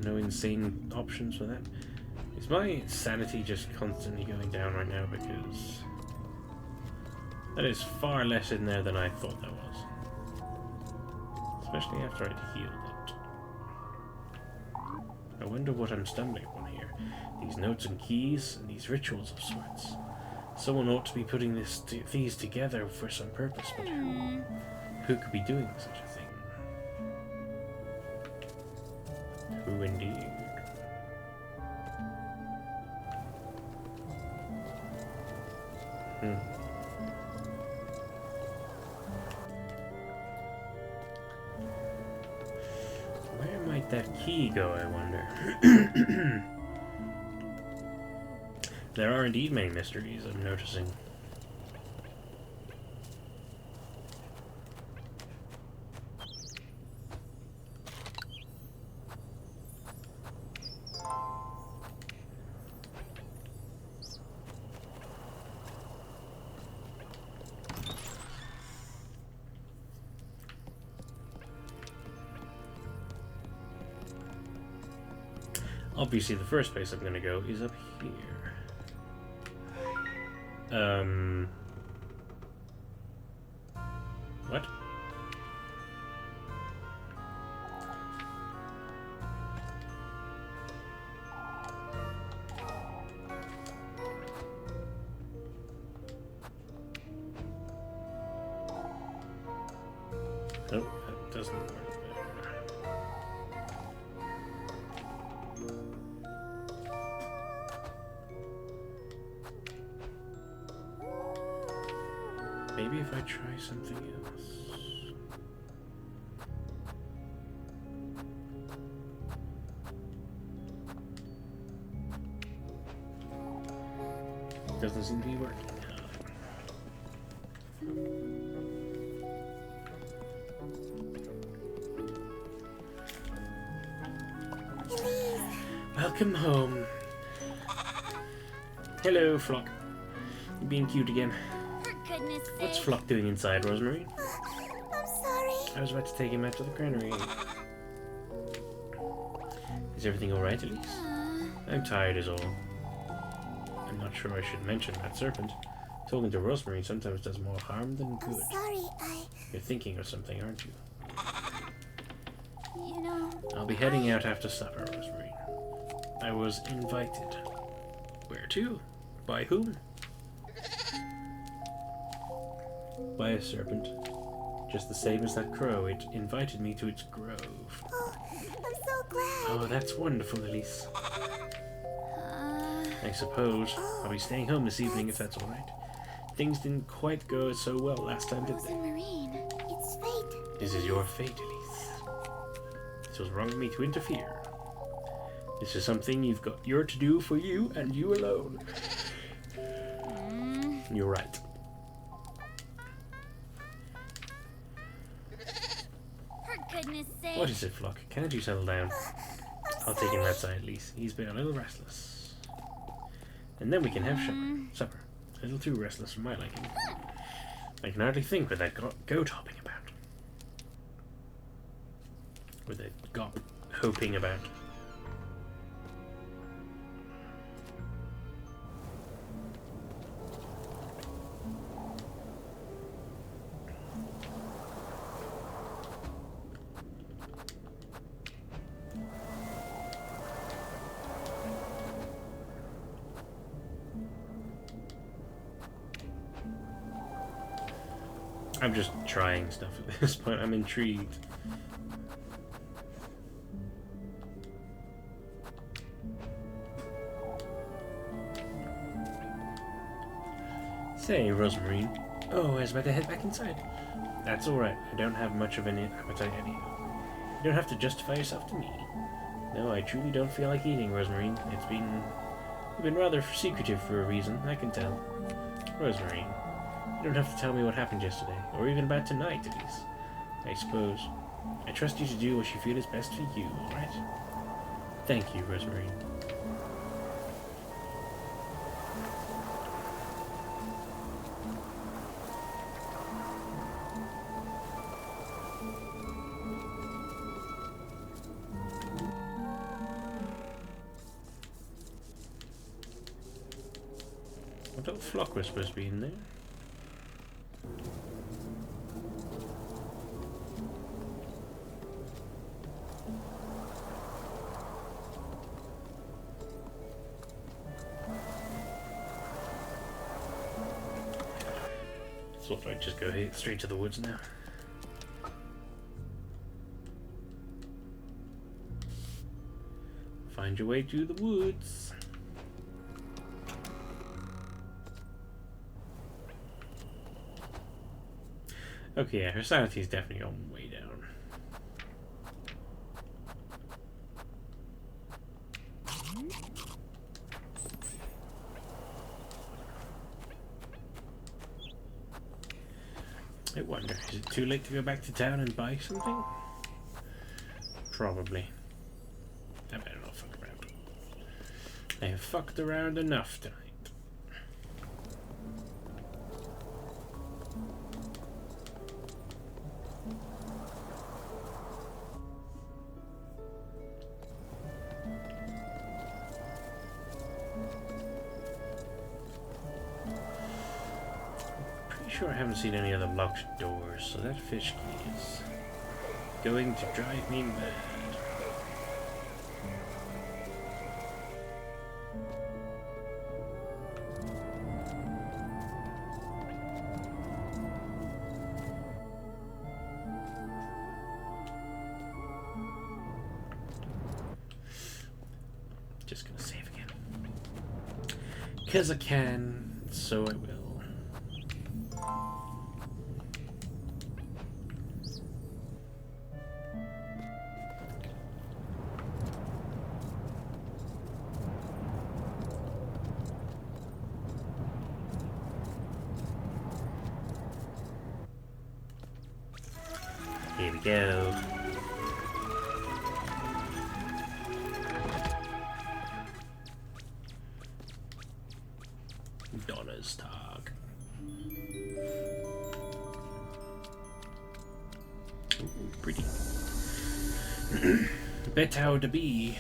No insane options for that. Is my sanity just constantly going down right now? Because that is far less in there than I thought that was. Especially after I'd healed it. I wonder what I'm stumbling upon here. These notes and keys, and these rituals of sorts. Someone ought to be putting these together for some purpose, but who could be doing such a thing? Who indeed? Where might that key go, I wonder? There are indeed many mysteries, I'm noticing. Obviously, the first place I'm gonna go is up here. What? Nope, that doesn't work there. Maybe if I try something else. Doesn't seem to be working. Welcome home. Hello, Flock. You being cute again. For goodness sake. What's Flock doing inside, Rosemary? I'm sorry. I was about to take him out to the granary. Is everything alright, Elise? I'm tired is all. I'm not sure I should mention that serpent. Talking to Rosemary sometimes does more harm than good. I'm sorry, You're thinking of something, aren't you? you know... I'll be heading out after supper, Rosemary. I was invited. Where to? By whom? By a serpent. Just the same as that crow. It invited me to its grove. Oh, I'm so glad. Oh, that's wonderful, Elise. I suppose I'll be staying home this evening if that's alright. Things didn't quite go so well last time, did Rose they? and Marine, it's fate. This is your fate, Elise. It was wrong of me to interfere. This is something you're to do for you and you alone. You're right. For goodness sake. What is it, Flock? Can't you settle down? I'll take him outside, Elise. He's been a little restless. And then we can have supper. A little too restless for my liking. I can hardly think with that goat hopping about. With a gop hoping about. I'm just trying stuff at this point. I'm intrigued. Say, Rosemary. Oh, I was about to head back inside. That's alright. I don't have much of an appetite anyhow. You don't have to justify yourself to me. No, I truly don't feel like eating, Rosemary. You've been rather secretive for a reason, I can tell. Rosemary, you don't have to tell me what happened yesterday, or even about tonight, at least. I suppose. I trust you to do what you feel is best for you, alright? Thank you, Rosemary. I thought Flock was supposed to be in there. Thought I'd just go straight to the woods now. Find your way to the woods. Okay, yeah, her sanity is definitely on the way down. I wonder, is it too late to go back to town and buy something? Probably. I better not fuck around. I have fucked around enough tonight. Sure, I haven't seen any other locked doors, so that fish key is going to drive me mad. Just gonna save again. 'Cause I can, so I will. Here we go. Donna's talk. Ooh, pretty. Bet how to be.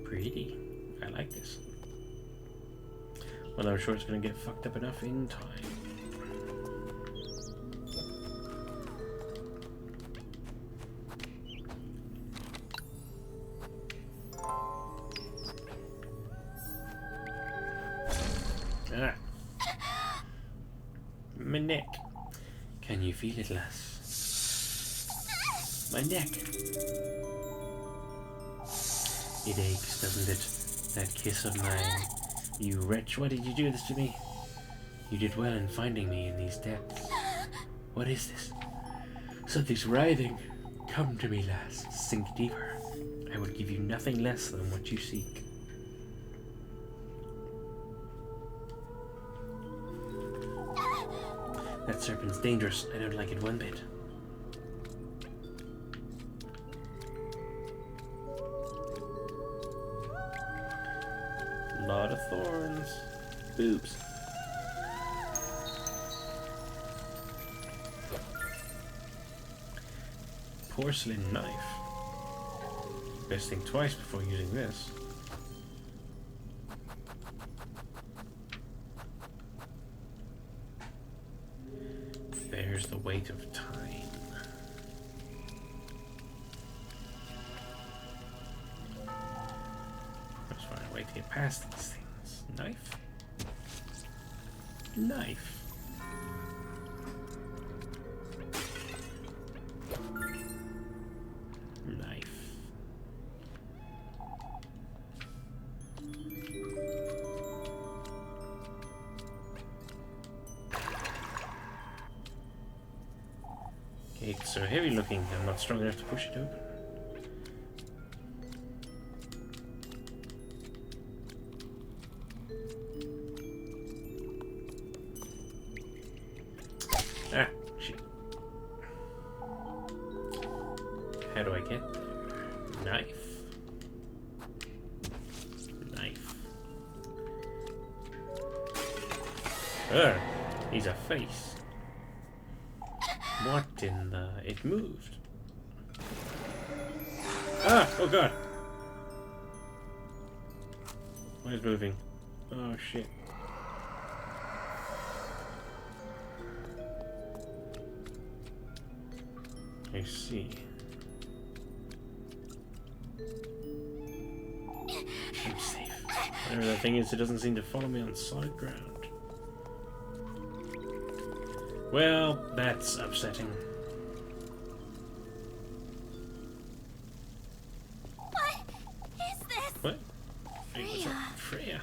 Pretty. I like this. Well, I'm sure it's going to get fucked up enough in time. Ah. My neck. Can you feel it, lass? My neck. It aches, doesn't it? That kiss of mine. You wretch, why did you do this to me? You did well in finding me in these depths. What is this? Something's writhing. Come to me, lass. Sink deeper. I would give you nothing less than what you seek. That serpent's dangerous. I don't like it one bit. Lot of thorns. Boobs. Porcelain knife. Best think twice before using this. Bears the weight of time. get past these things. Knife? Knife. Knife. It's so heavy looking, I'm not strong enough to push it open. Ah, shit. How do I get there? Knife. Knife. Ah, he's a face. What in the... It moved. Ah! Oh god! Why is it moving? Oh shit. I see. I'm safe. Whatever that thing is, it doesn't seem to follow me on solid ground. Well, that's upsetting. What is this? What? Hey, what's up? Freya.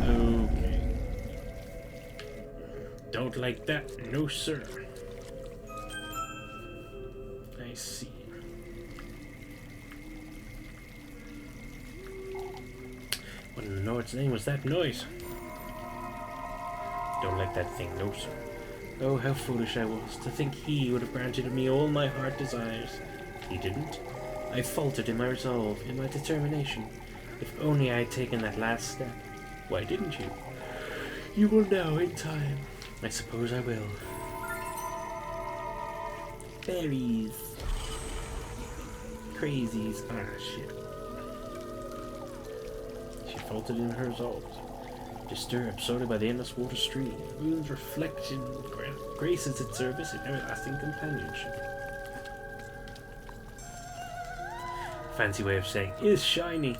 Okay. Don't like that, no sir. I see. What in the Lord's name was that noise? Don't like that thing, no sir. Oh, how foolish I was to think he would have granted me all my heart desires. He didn't. I faltered in my resolve, in my determination. If only I had taken that last step. Why didn't you? You will know in time. I suppose I will. Berries. Crazies. Ah, shit. She faltered in her resolve. Disturbed solely by the endless water stream, the moon's reflection graces its service in everlasting companionship. Fancy way of saying is shiny.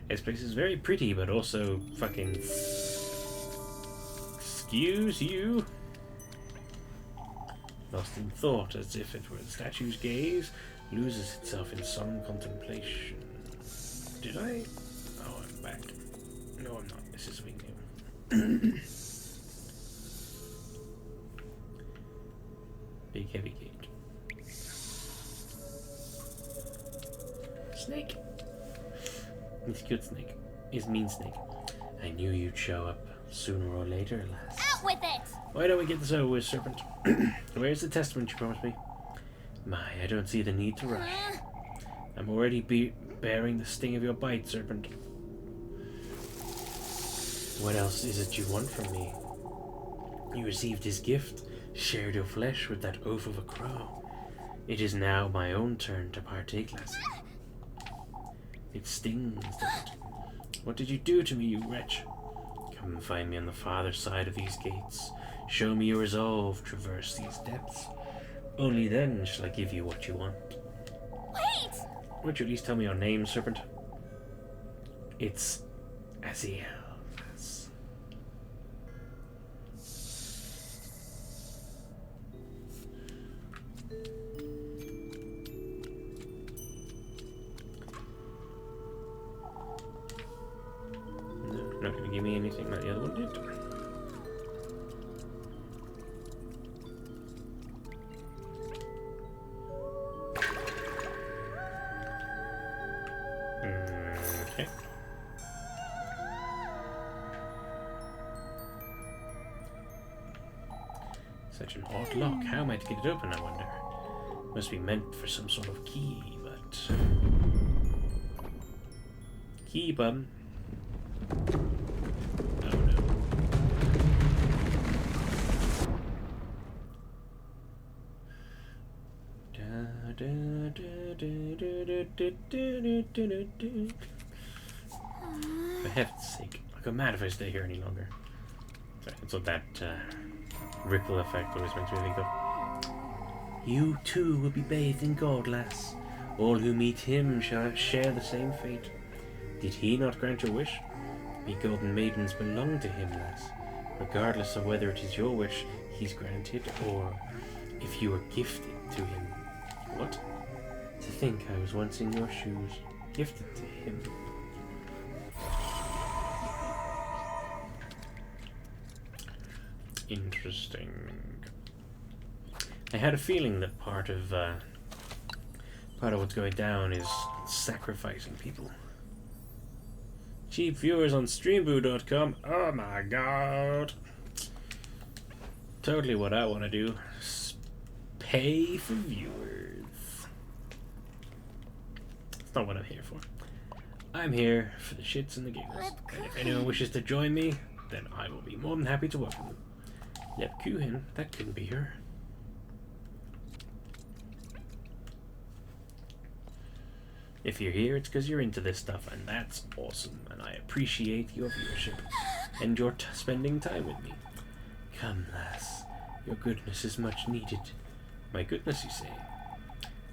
This place is very pretty, but also fucking... Excuse you? Lost in thought, as if it were the statue's gaze, loses itself in some contemplation. Did I? Oh, I'm back. No, I'm not. This is something new. Big heavy gate. Snake. He's cute snake. He's mean snake. I knew you'd show up sooner or later, lass. Out with it! Why don't we get this over with, Serpent? Where's the testament you promised me? My, I don't see the need to rush. I'm already bearing the sting of your bite, Serpent. What else is it you want from me? You received his gift, shared your flesh with that oaf of a crow. It is now my own turn to partake, lassie. It stings, doesn't it? What did you do to me, you wretch? Come and find me on the farther side of these gates. Show me your resolve, traverse these depths. Only then shall I give you what you want. Wait! Won't you at least tell me your name, Serpent? It's Aziel. Not going to give me anything like the other one did. Okay. Such an odd lock. How am I to get it open, I wonder? Must be meant for some sort of key, but Keep 'em. Oh no. For heaven's sake, I'll go mad if I stay here any longer. That's what that ripple effect always makes me think of. You too will be bathed in gold, lass. All who meet him shall share the same fate. Did he not grant your wish? We golden maidens belong to him, lass. Regardless of whether it is your wish he's granted, or if you were gifted to him. What? To think I was once in your shoes, gifted to him. Interesting. I had a feeling that part of what's going down is sacrificing people. Cheap viewers on streamboo.com. Oh my god. Totally what I want to do. Pay for viewers. That's not what I'm here for. I'm here for the shits and the giggles. And if anyone wishes to join me, then I will be more than happy to welcome them. Lepkuhin, that couldn't be her. If you're here, it's because you're into this stuff, and that's awesome, and I appreciate your viewership and your spending time with me. Come, lass, your goodness is much needed. My goodness, you say?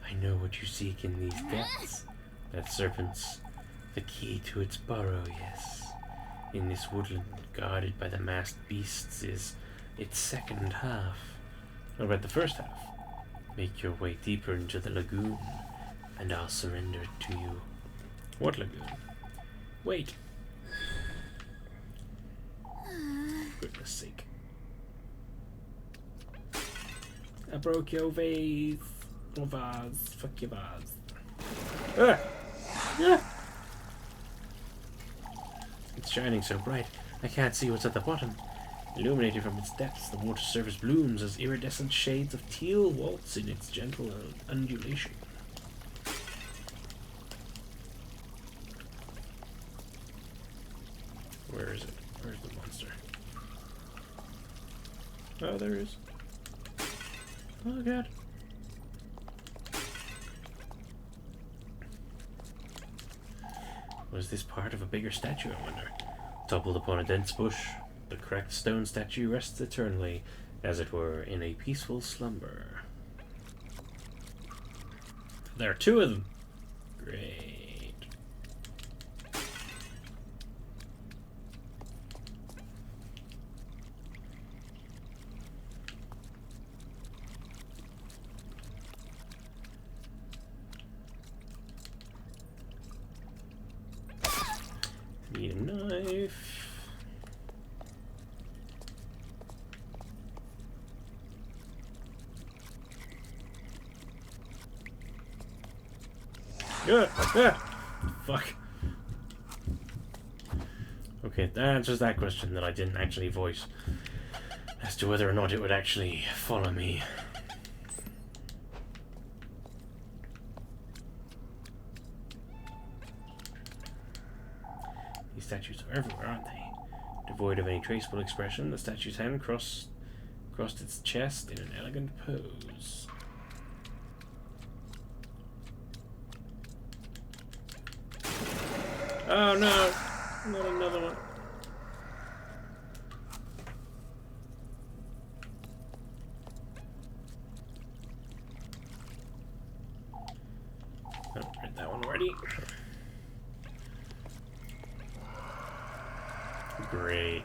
I know what you seek in these depths. That serpent's the key to its burrow, yes. In this woodland, guarded by the masked beasts, is its second half. What about the first half? Make your way deeper into the lagoon, and I'll surrender it to you. What lagoon? Wait. Goodness sake. I broke your vase. Your vase. Fuck your vase. Ah! Ah! It's shining so bright, I can't see what's at the bottom. Illuminated from its depths, the water surface blooms as iridescent shades of teal waltz in its gentle undulation. Where is it? Where's the monster? Oh, there it is. Oh, God. Was this part of a bigger statue, I wonder? Toppled upon a dense bush, the cracked stone statue rests eternally, as it were, in a peaceful slumber. There are two of them. Great. Need a knife. Fuck. Okay, that answers that question that I didn't actually voice as to whether or not it would actually follow me. These statues are everywhere, aren't they? Devoid of any traceable expression, the statue's hand crossed its chest in an elegant pose. Oh no! Not another one. Oh, read that one already. Great.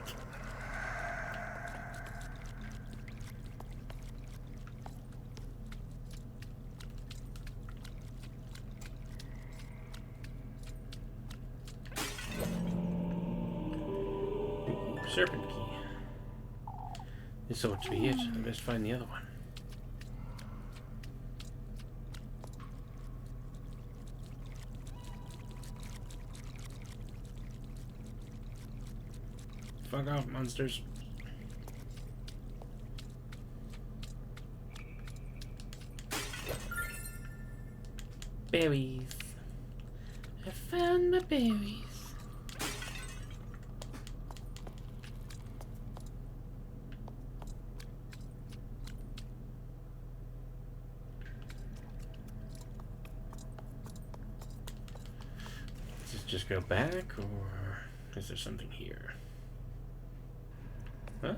Serpent key. This ought to be it. I best find the other one. Fuck off, monsters. berries. I found my berries. Does this just go back, or is there something here? Ah.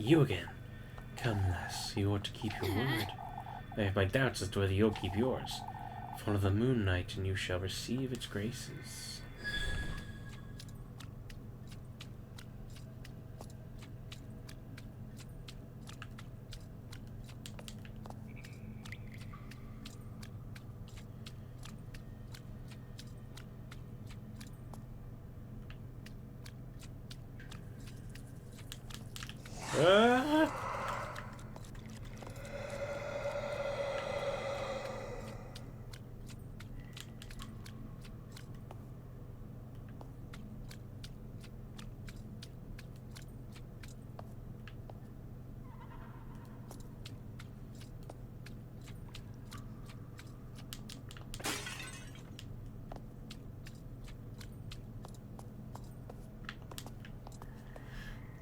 You again. Come, lass, you ought to keep your word. I have my doubts as to whether you'll keep yours. Follow the moon knight, and you shall receive its graces. Ah!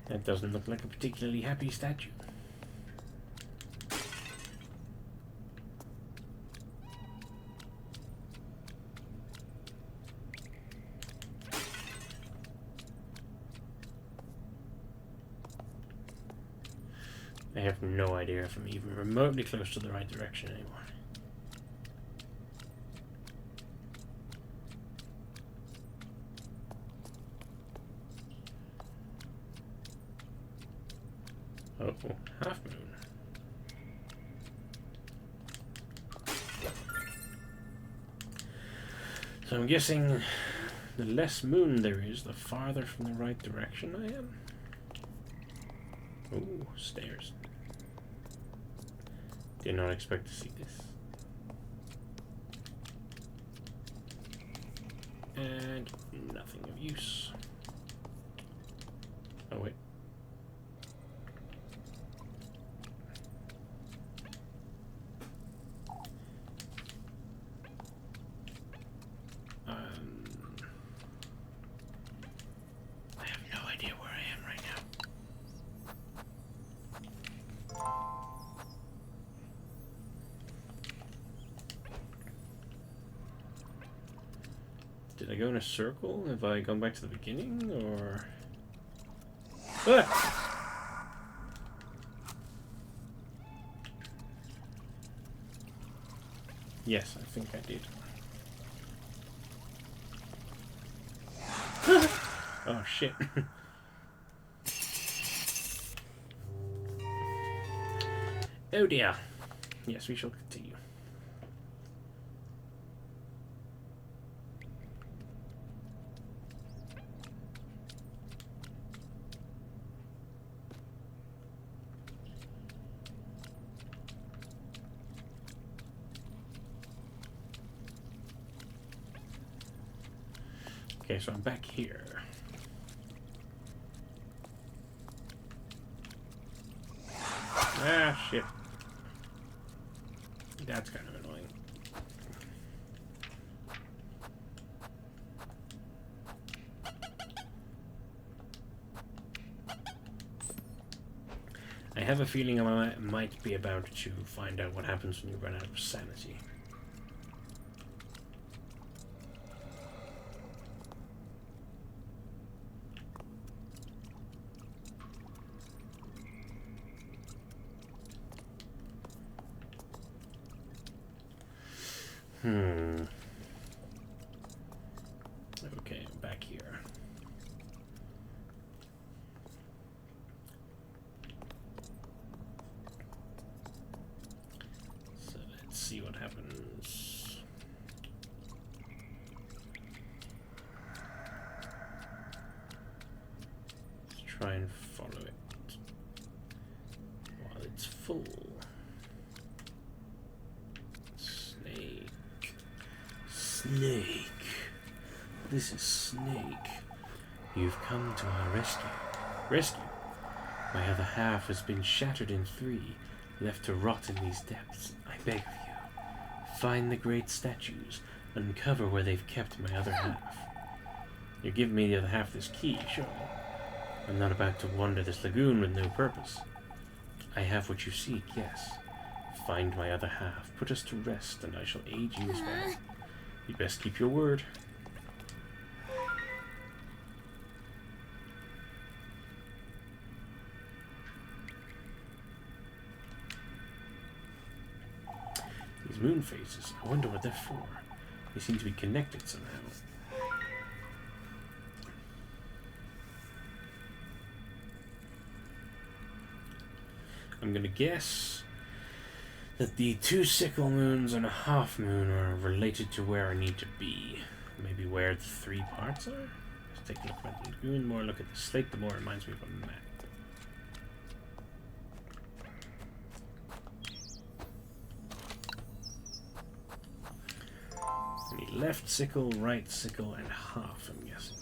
That doesn't look like a particularly happy statue. I have no idea if I'm even remotely close to the right direction anymore. Oh, half moon. So I'm guessing the less moon there is, the farther from the right direction I am. Ooh, stairs. Did not expect to see this. And nothing of use. Oh wait. I have no idea where I am right now. Did I go in a circle? Have I gone back to the beginning, or... Ah! Yes, I think I did. Oh shit. Oh dear. Yes, we shall continue. Okay, so I'm back here. Ah, shit. That's kind of annoying. I have a feeling I might be about to find out what happens when you run out of sanity. Okay, I'm back here. So let's see what happens. Let's try and follow it while it's full. Snake. This is Snake. You've come to our rescue. Rescue? My other half has been shattered in 3, left to rot in these depths. I beg of you, find the great statues, uncover where they've kept my other half. You give me the other half this key, surely. I'm not about to wander this lagoon with no purpose. I have what you seek, yes. Find my other half, put us to rest, and I shall aid you as well. You'd best keep your word. These moon phases, I wonder what they're for. They seem to be connected somehow. I'm gonna guess that the 2 sickle moons and a half moon are related to where I need to be. Maybe where the 3 parts are? Let's take a look at the lagoon, more look at the slate, the more it reminds me of a map. I need left sickle, right sickle, and half, I'm guessing.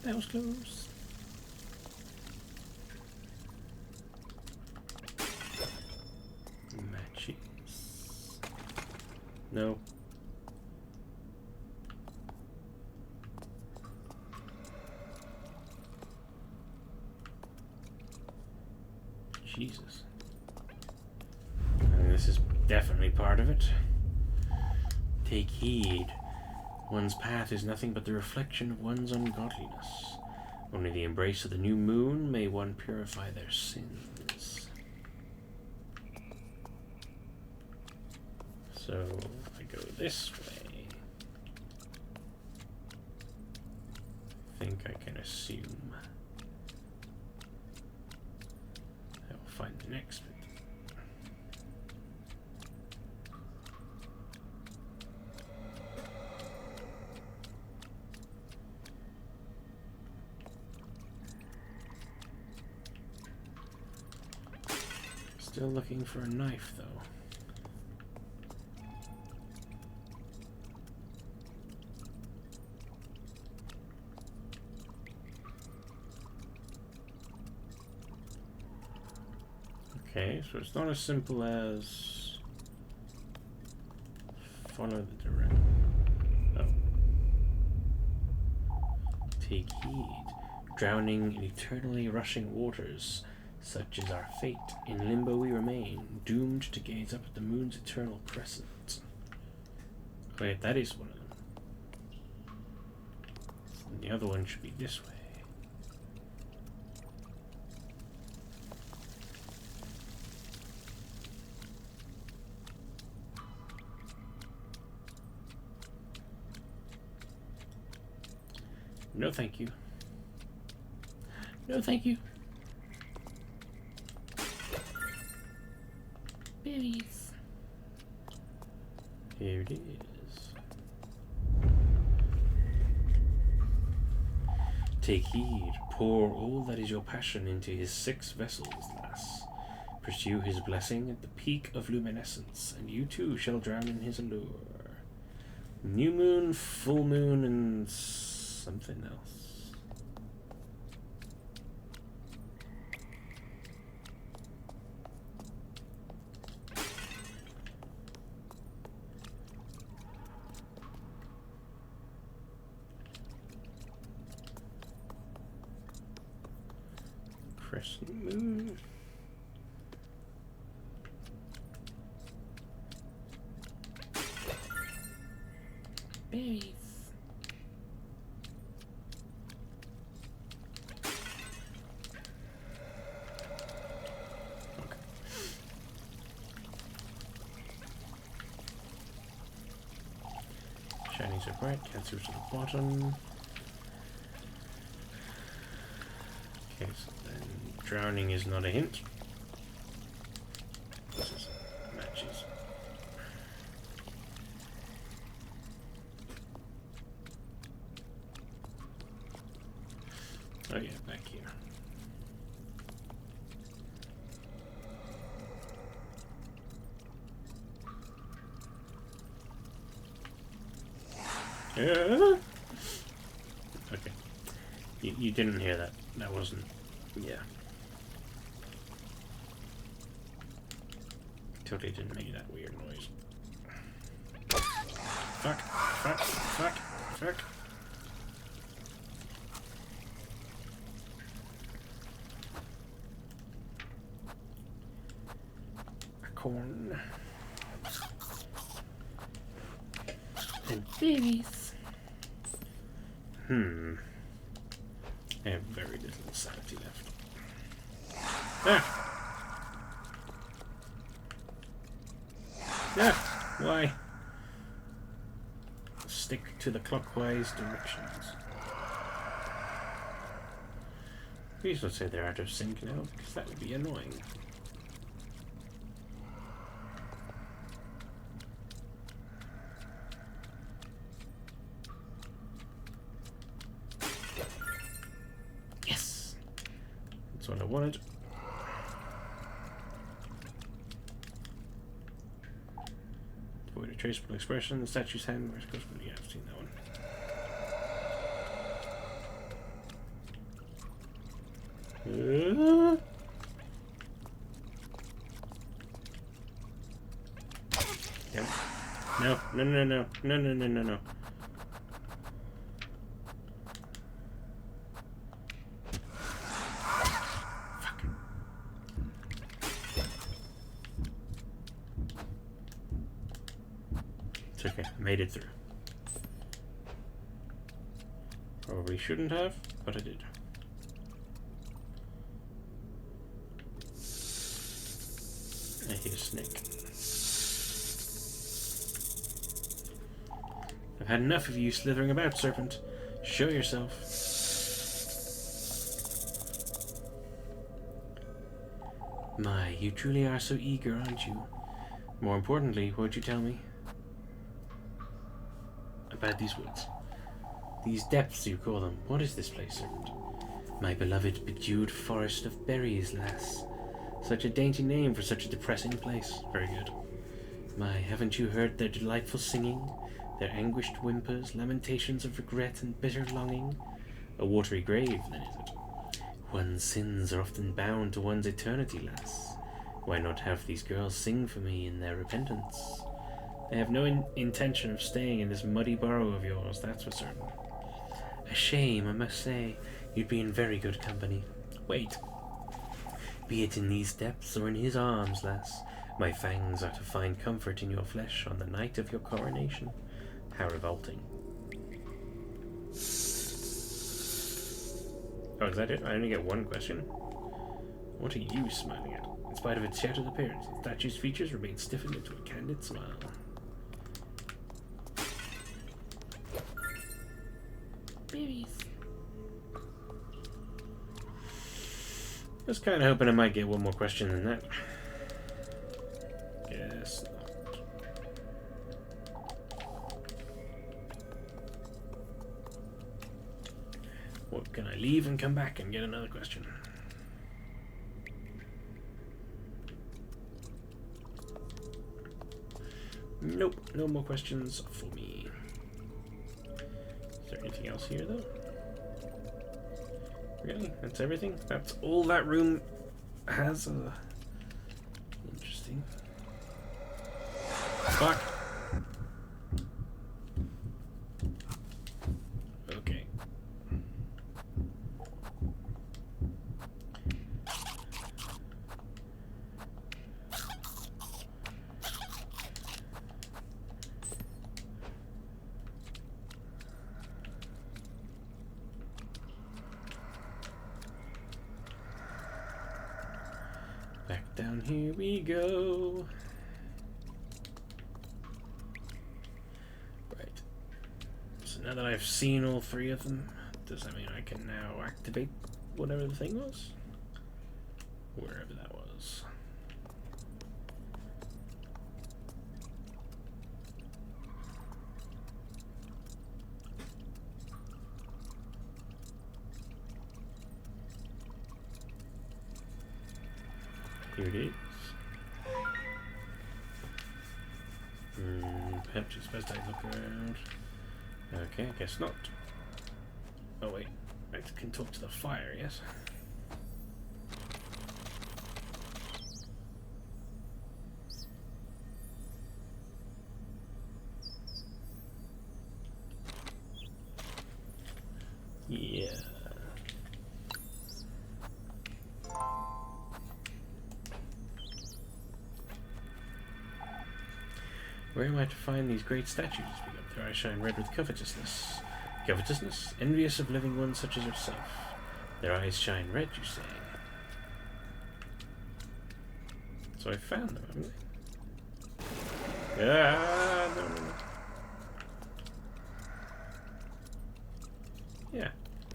That was close. Matches. No. Jesus. This is definitely part of it. Take heed. One's path is nothing but the reflection of one's ungodliness. Only the embrace of the new moon may one purify their sins. So, I go this way. I think I can assume I will find the next bit. Still looking for a knife, though. Okay, so it's not as simple as follow the direction. Oh. Take heed. Drowning in eternally rushing waters. Such is our fate. In limbo we remain, doomed to gaze up at the moon's eternal crescent. Wait, that is one of them. And the other one should be this way. No thank you. No thank you. Berries. Here it is. Take heed, pour all that is your passion into his 6 vessels, lass. Pursue his blessing at the peak of luminescence, and you too shall drown in his allure. New moon, full moon, and something else. Crescent moon. Berries. Shining so bright, cancers to the bottom. Okay, so then drowning is not a hint. Oh yeah, back here. Okay. You didn't hear that. That wasn't... Yeah. Totally didn't make that weird noise. Fuck. Fuck. Fuck. Fuck. Corn. And babies. I have very little sanity left. Ah! Ah! Why? Stick to the clockwise directions. Please don't say they're out of sync now, because that would be annoying. Yes! That's what I wanted. Avoid a traceable expression. The statue's hand. Where's Goody? Yeah, I've seen that one. Yep. No, no, no, no, no, no, no, no, no. Fuck. It's okay, I made it through. Probably shouldn't have, but I did. I hear a snake. I've had enough of you slithering about, serpent. Show yourself. My, you truly are so eager, aren't you? More importantly, what'd you tell me? About these woods. These depths, you call them. What is this place, serpent? My beloved bedewed forest of berries, lass. Such a dainty name for such a depressing place. Very good. My, haven't you heard their delightful singing? Their anguished whimpers, lamentations of regret and bitter longing? A watery grave, then, is it? One's sins are often bound to one's eternity, lass. Why not have these girls sing for me in their repentance? They have no intention of staying in this muddy burrow of yours, that's for certain. A shame, I must say. You'd be in very good company. Wait. Be it in these depths or in his arms, lass, my fangs are to find comfort in your flesh on the night of your coronation. How revolting. Oh, is that it? I only get one question? What are you smiling at? In spite of its shattered appearance, the statue's features remain stiffened into a candid smile. Babies. I was kind of hoping I might get one more question than that. Guess not. What, can I leave and come back and get another question? Nope, no more questions for me. Is there anything else here, though? Really? That's everything? That's all that room has? Interesting. Fuck! Okay. Back down here we go. Right. So now that I've seen all three of them, does that mean I can now activate whatever the thing was? Wherever that was. Here it is. Perhaps it's best I look around. Okay, I guess not. Oh wait, I can talk to the fire, yes? Yeah. Where am I to find these great statues? Their eyes shine red with covetousness. Covetousness? Envious of living ones such as yourself. Their eyes shine red, you say? So I found them, haven't I? Ah, no. Yeah,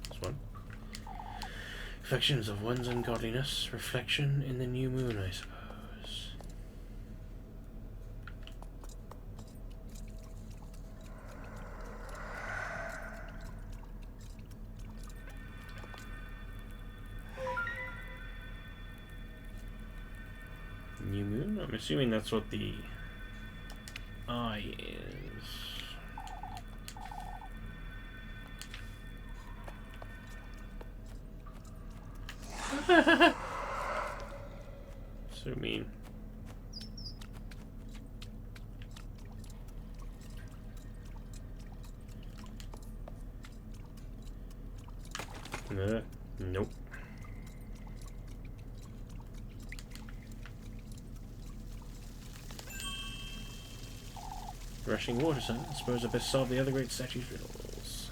this one. Reflections of one's ungodliness. Reflection in the new moon, I suppose. New moon? I'm assuming that's what the eye is. So mean. Nope. Rushing water, son. I suppose I best solve the other great statue's riddles.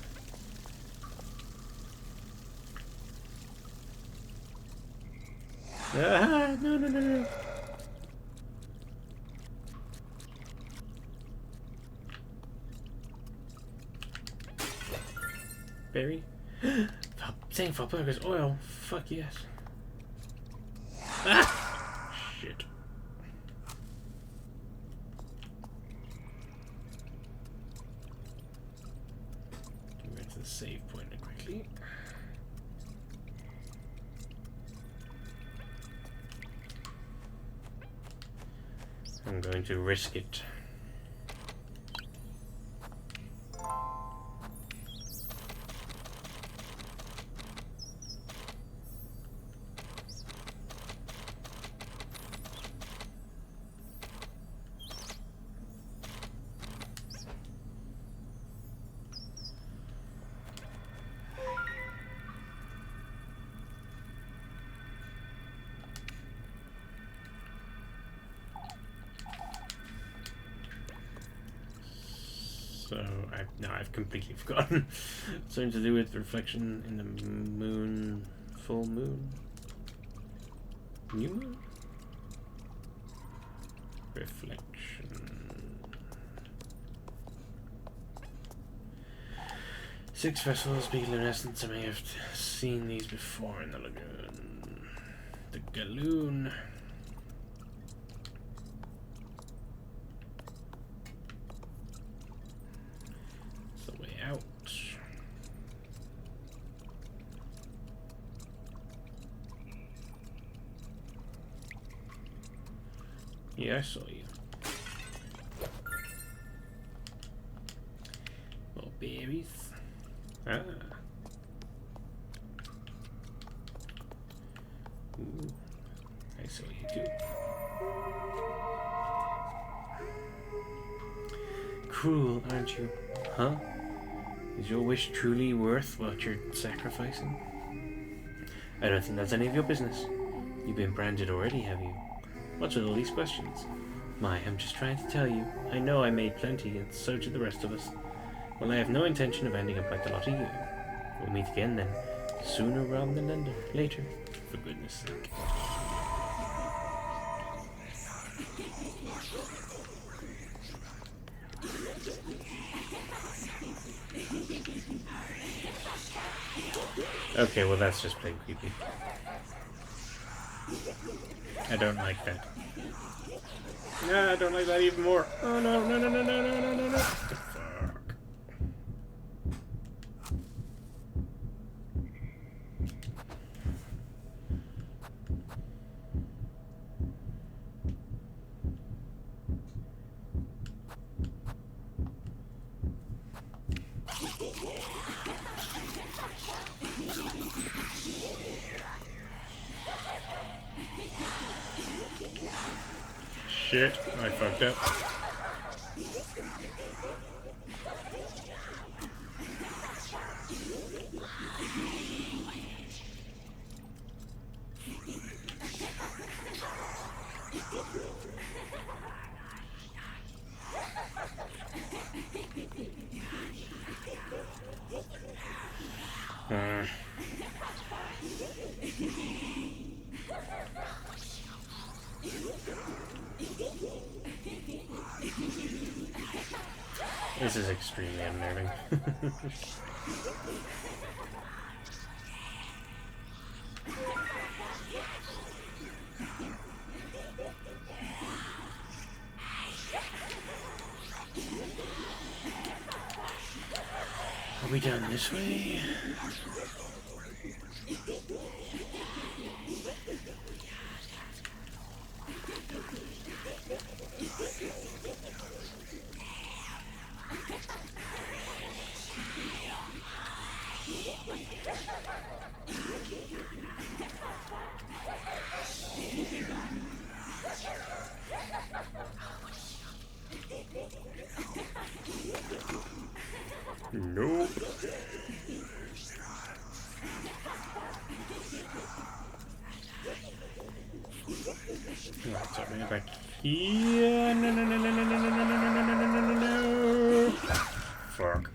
Ah, no. Berry? Saying for burgers, oil. Fuck yes. Ah! Shit. Get to the save point quickly. I'm going to risk it. So I've completely forgotten. Something to do with reflection in the moon, full moon, new moon, reflection. 6 vessels, big luminescence. I may have seen these before in the lagoon. The galoon. Out. Yeah, I saw you. More berries. Ah. Ooh. I saw you too. Cruel, aren't you? Huh? Is your wish truly worth what you're sacrificing? I don't think that's any of your business. You've been branded already, have you? What's with all these questions? My, I'm just trying to tell you. I know I made plenty, and so did the rest of us. Well, I have no intention of ending up like the lot of you. We'll meet again then. Sooner rather than later. For goodness sake. Okay, well that's just plain creepy. I don't like that. No, I don't like that even more. Oh no. Fuck. shit, I fucked up. This is extremely unnerving. Are we down this way? Nope. What's happening back here? No, no, no, no, no, no, no, no, no, no, no, no, no, no. Fuck.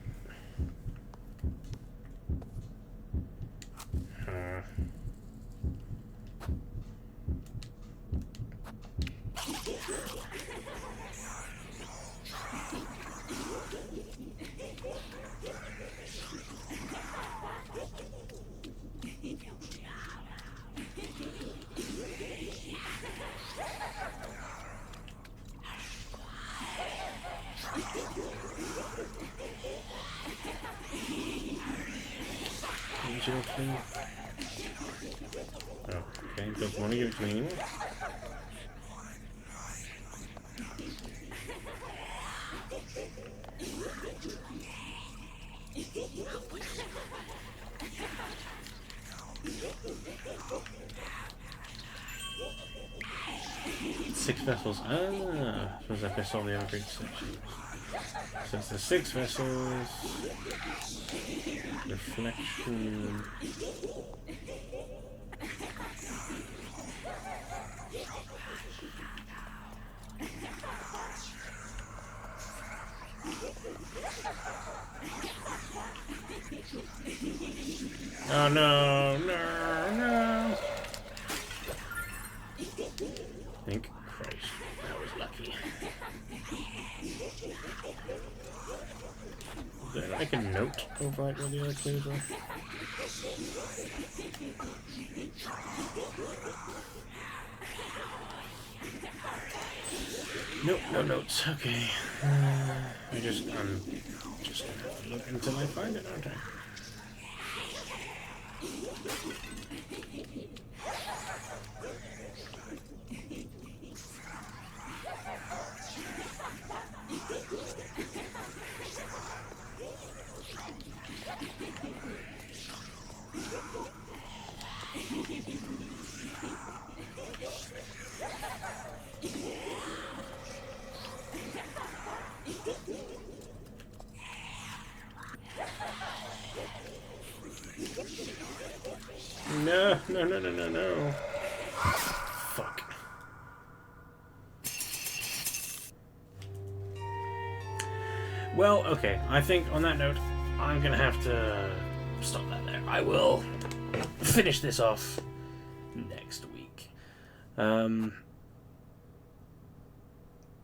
Oh, okay, don't want to give it to me anymore. Six vessels. Ah, I suppose I saw the upgrade section. So it's the 6 vessels. Reflection. Oh no, no, no. Thank Christ. That was lucky. Is there like a note over right where the other clues are? Nope, no notes. Okay. I'm just gonna have to look until I find it, aren't I? No, no, no, no, no, no. Fuck. Well, okay. I think on that note, I'm gonna have to stop that there. I will finish this off next week.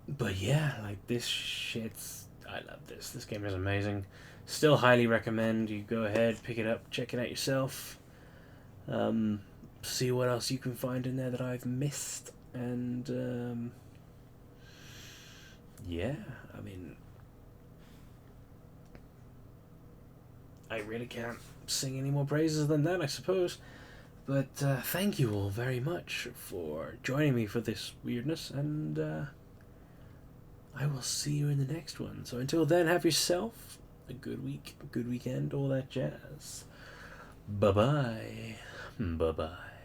But yeah, like this shit's... I love this. This game is amazing. Still highly recommend you go ahead, pick it up, check it out yourself. See what else you can find in there that I've missed. And yeah, I mean, I really can't sing any more praises than that, I suppose. But thank you all very much for joining me for this weirdness, and I will see you in the next one. So until then, have yourself a good week, a good weekend, all that jazz. Bye-bye. Bye-bye.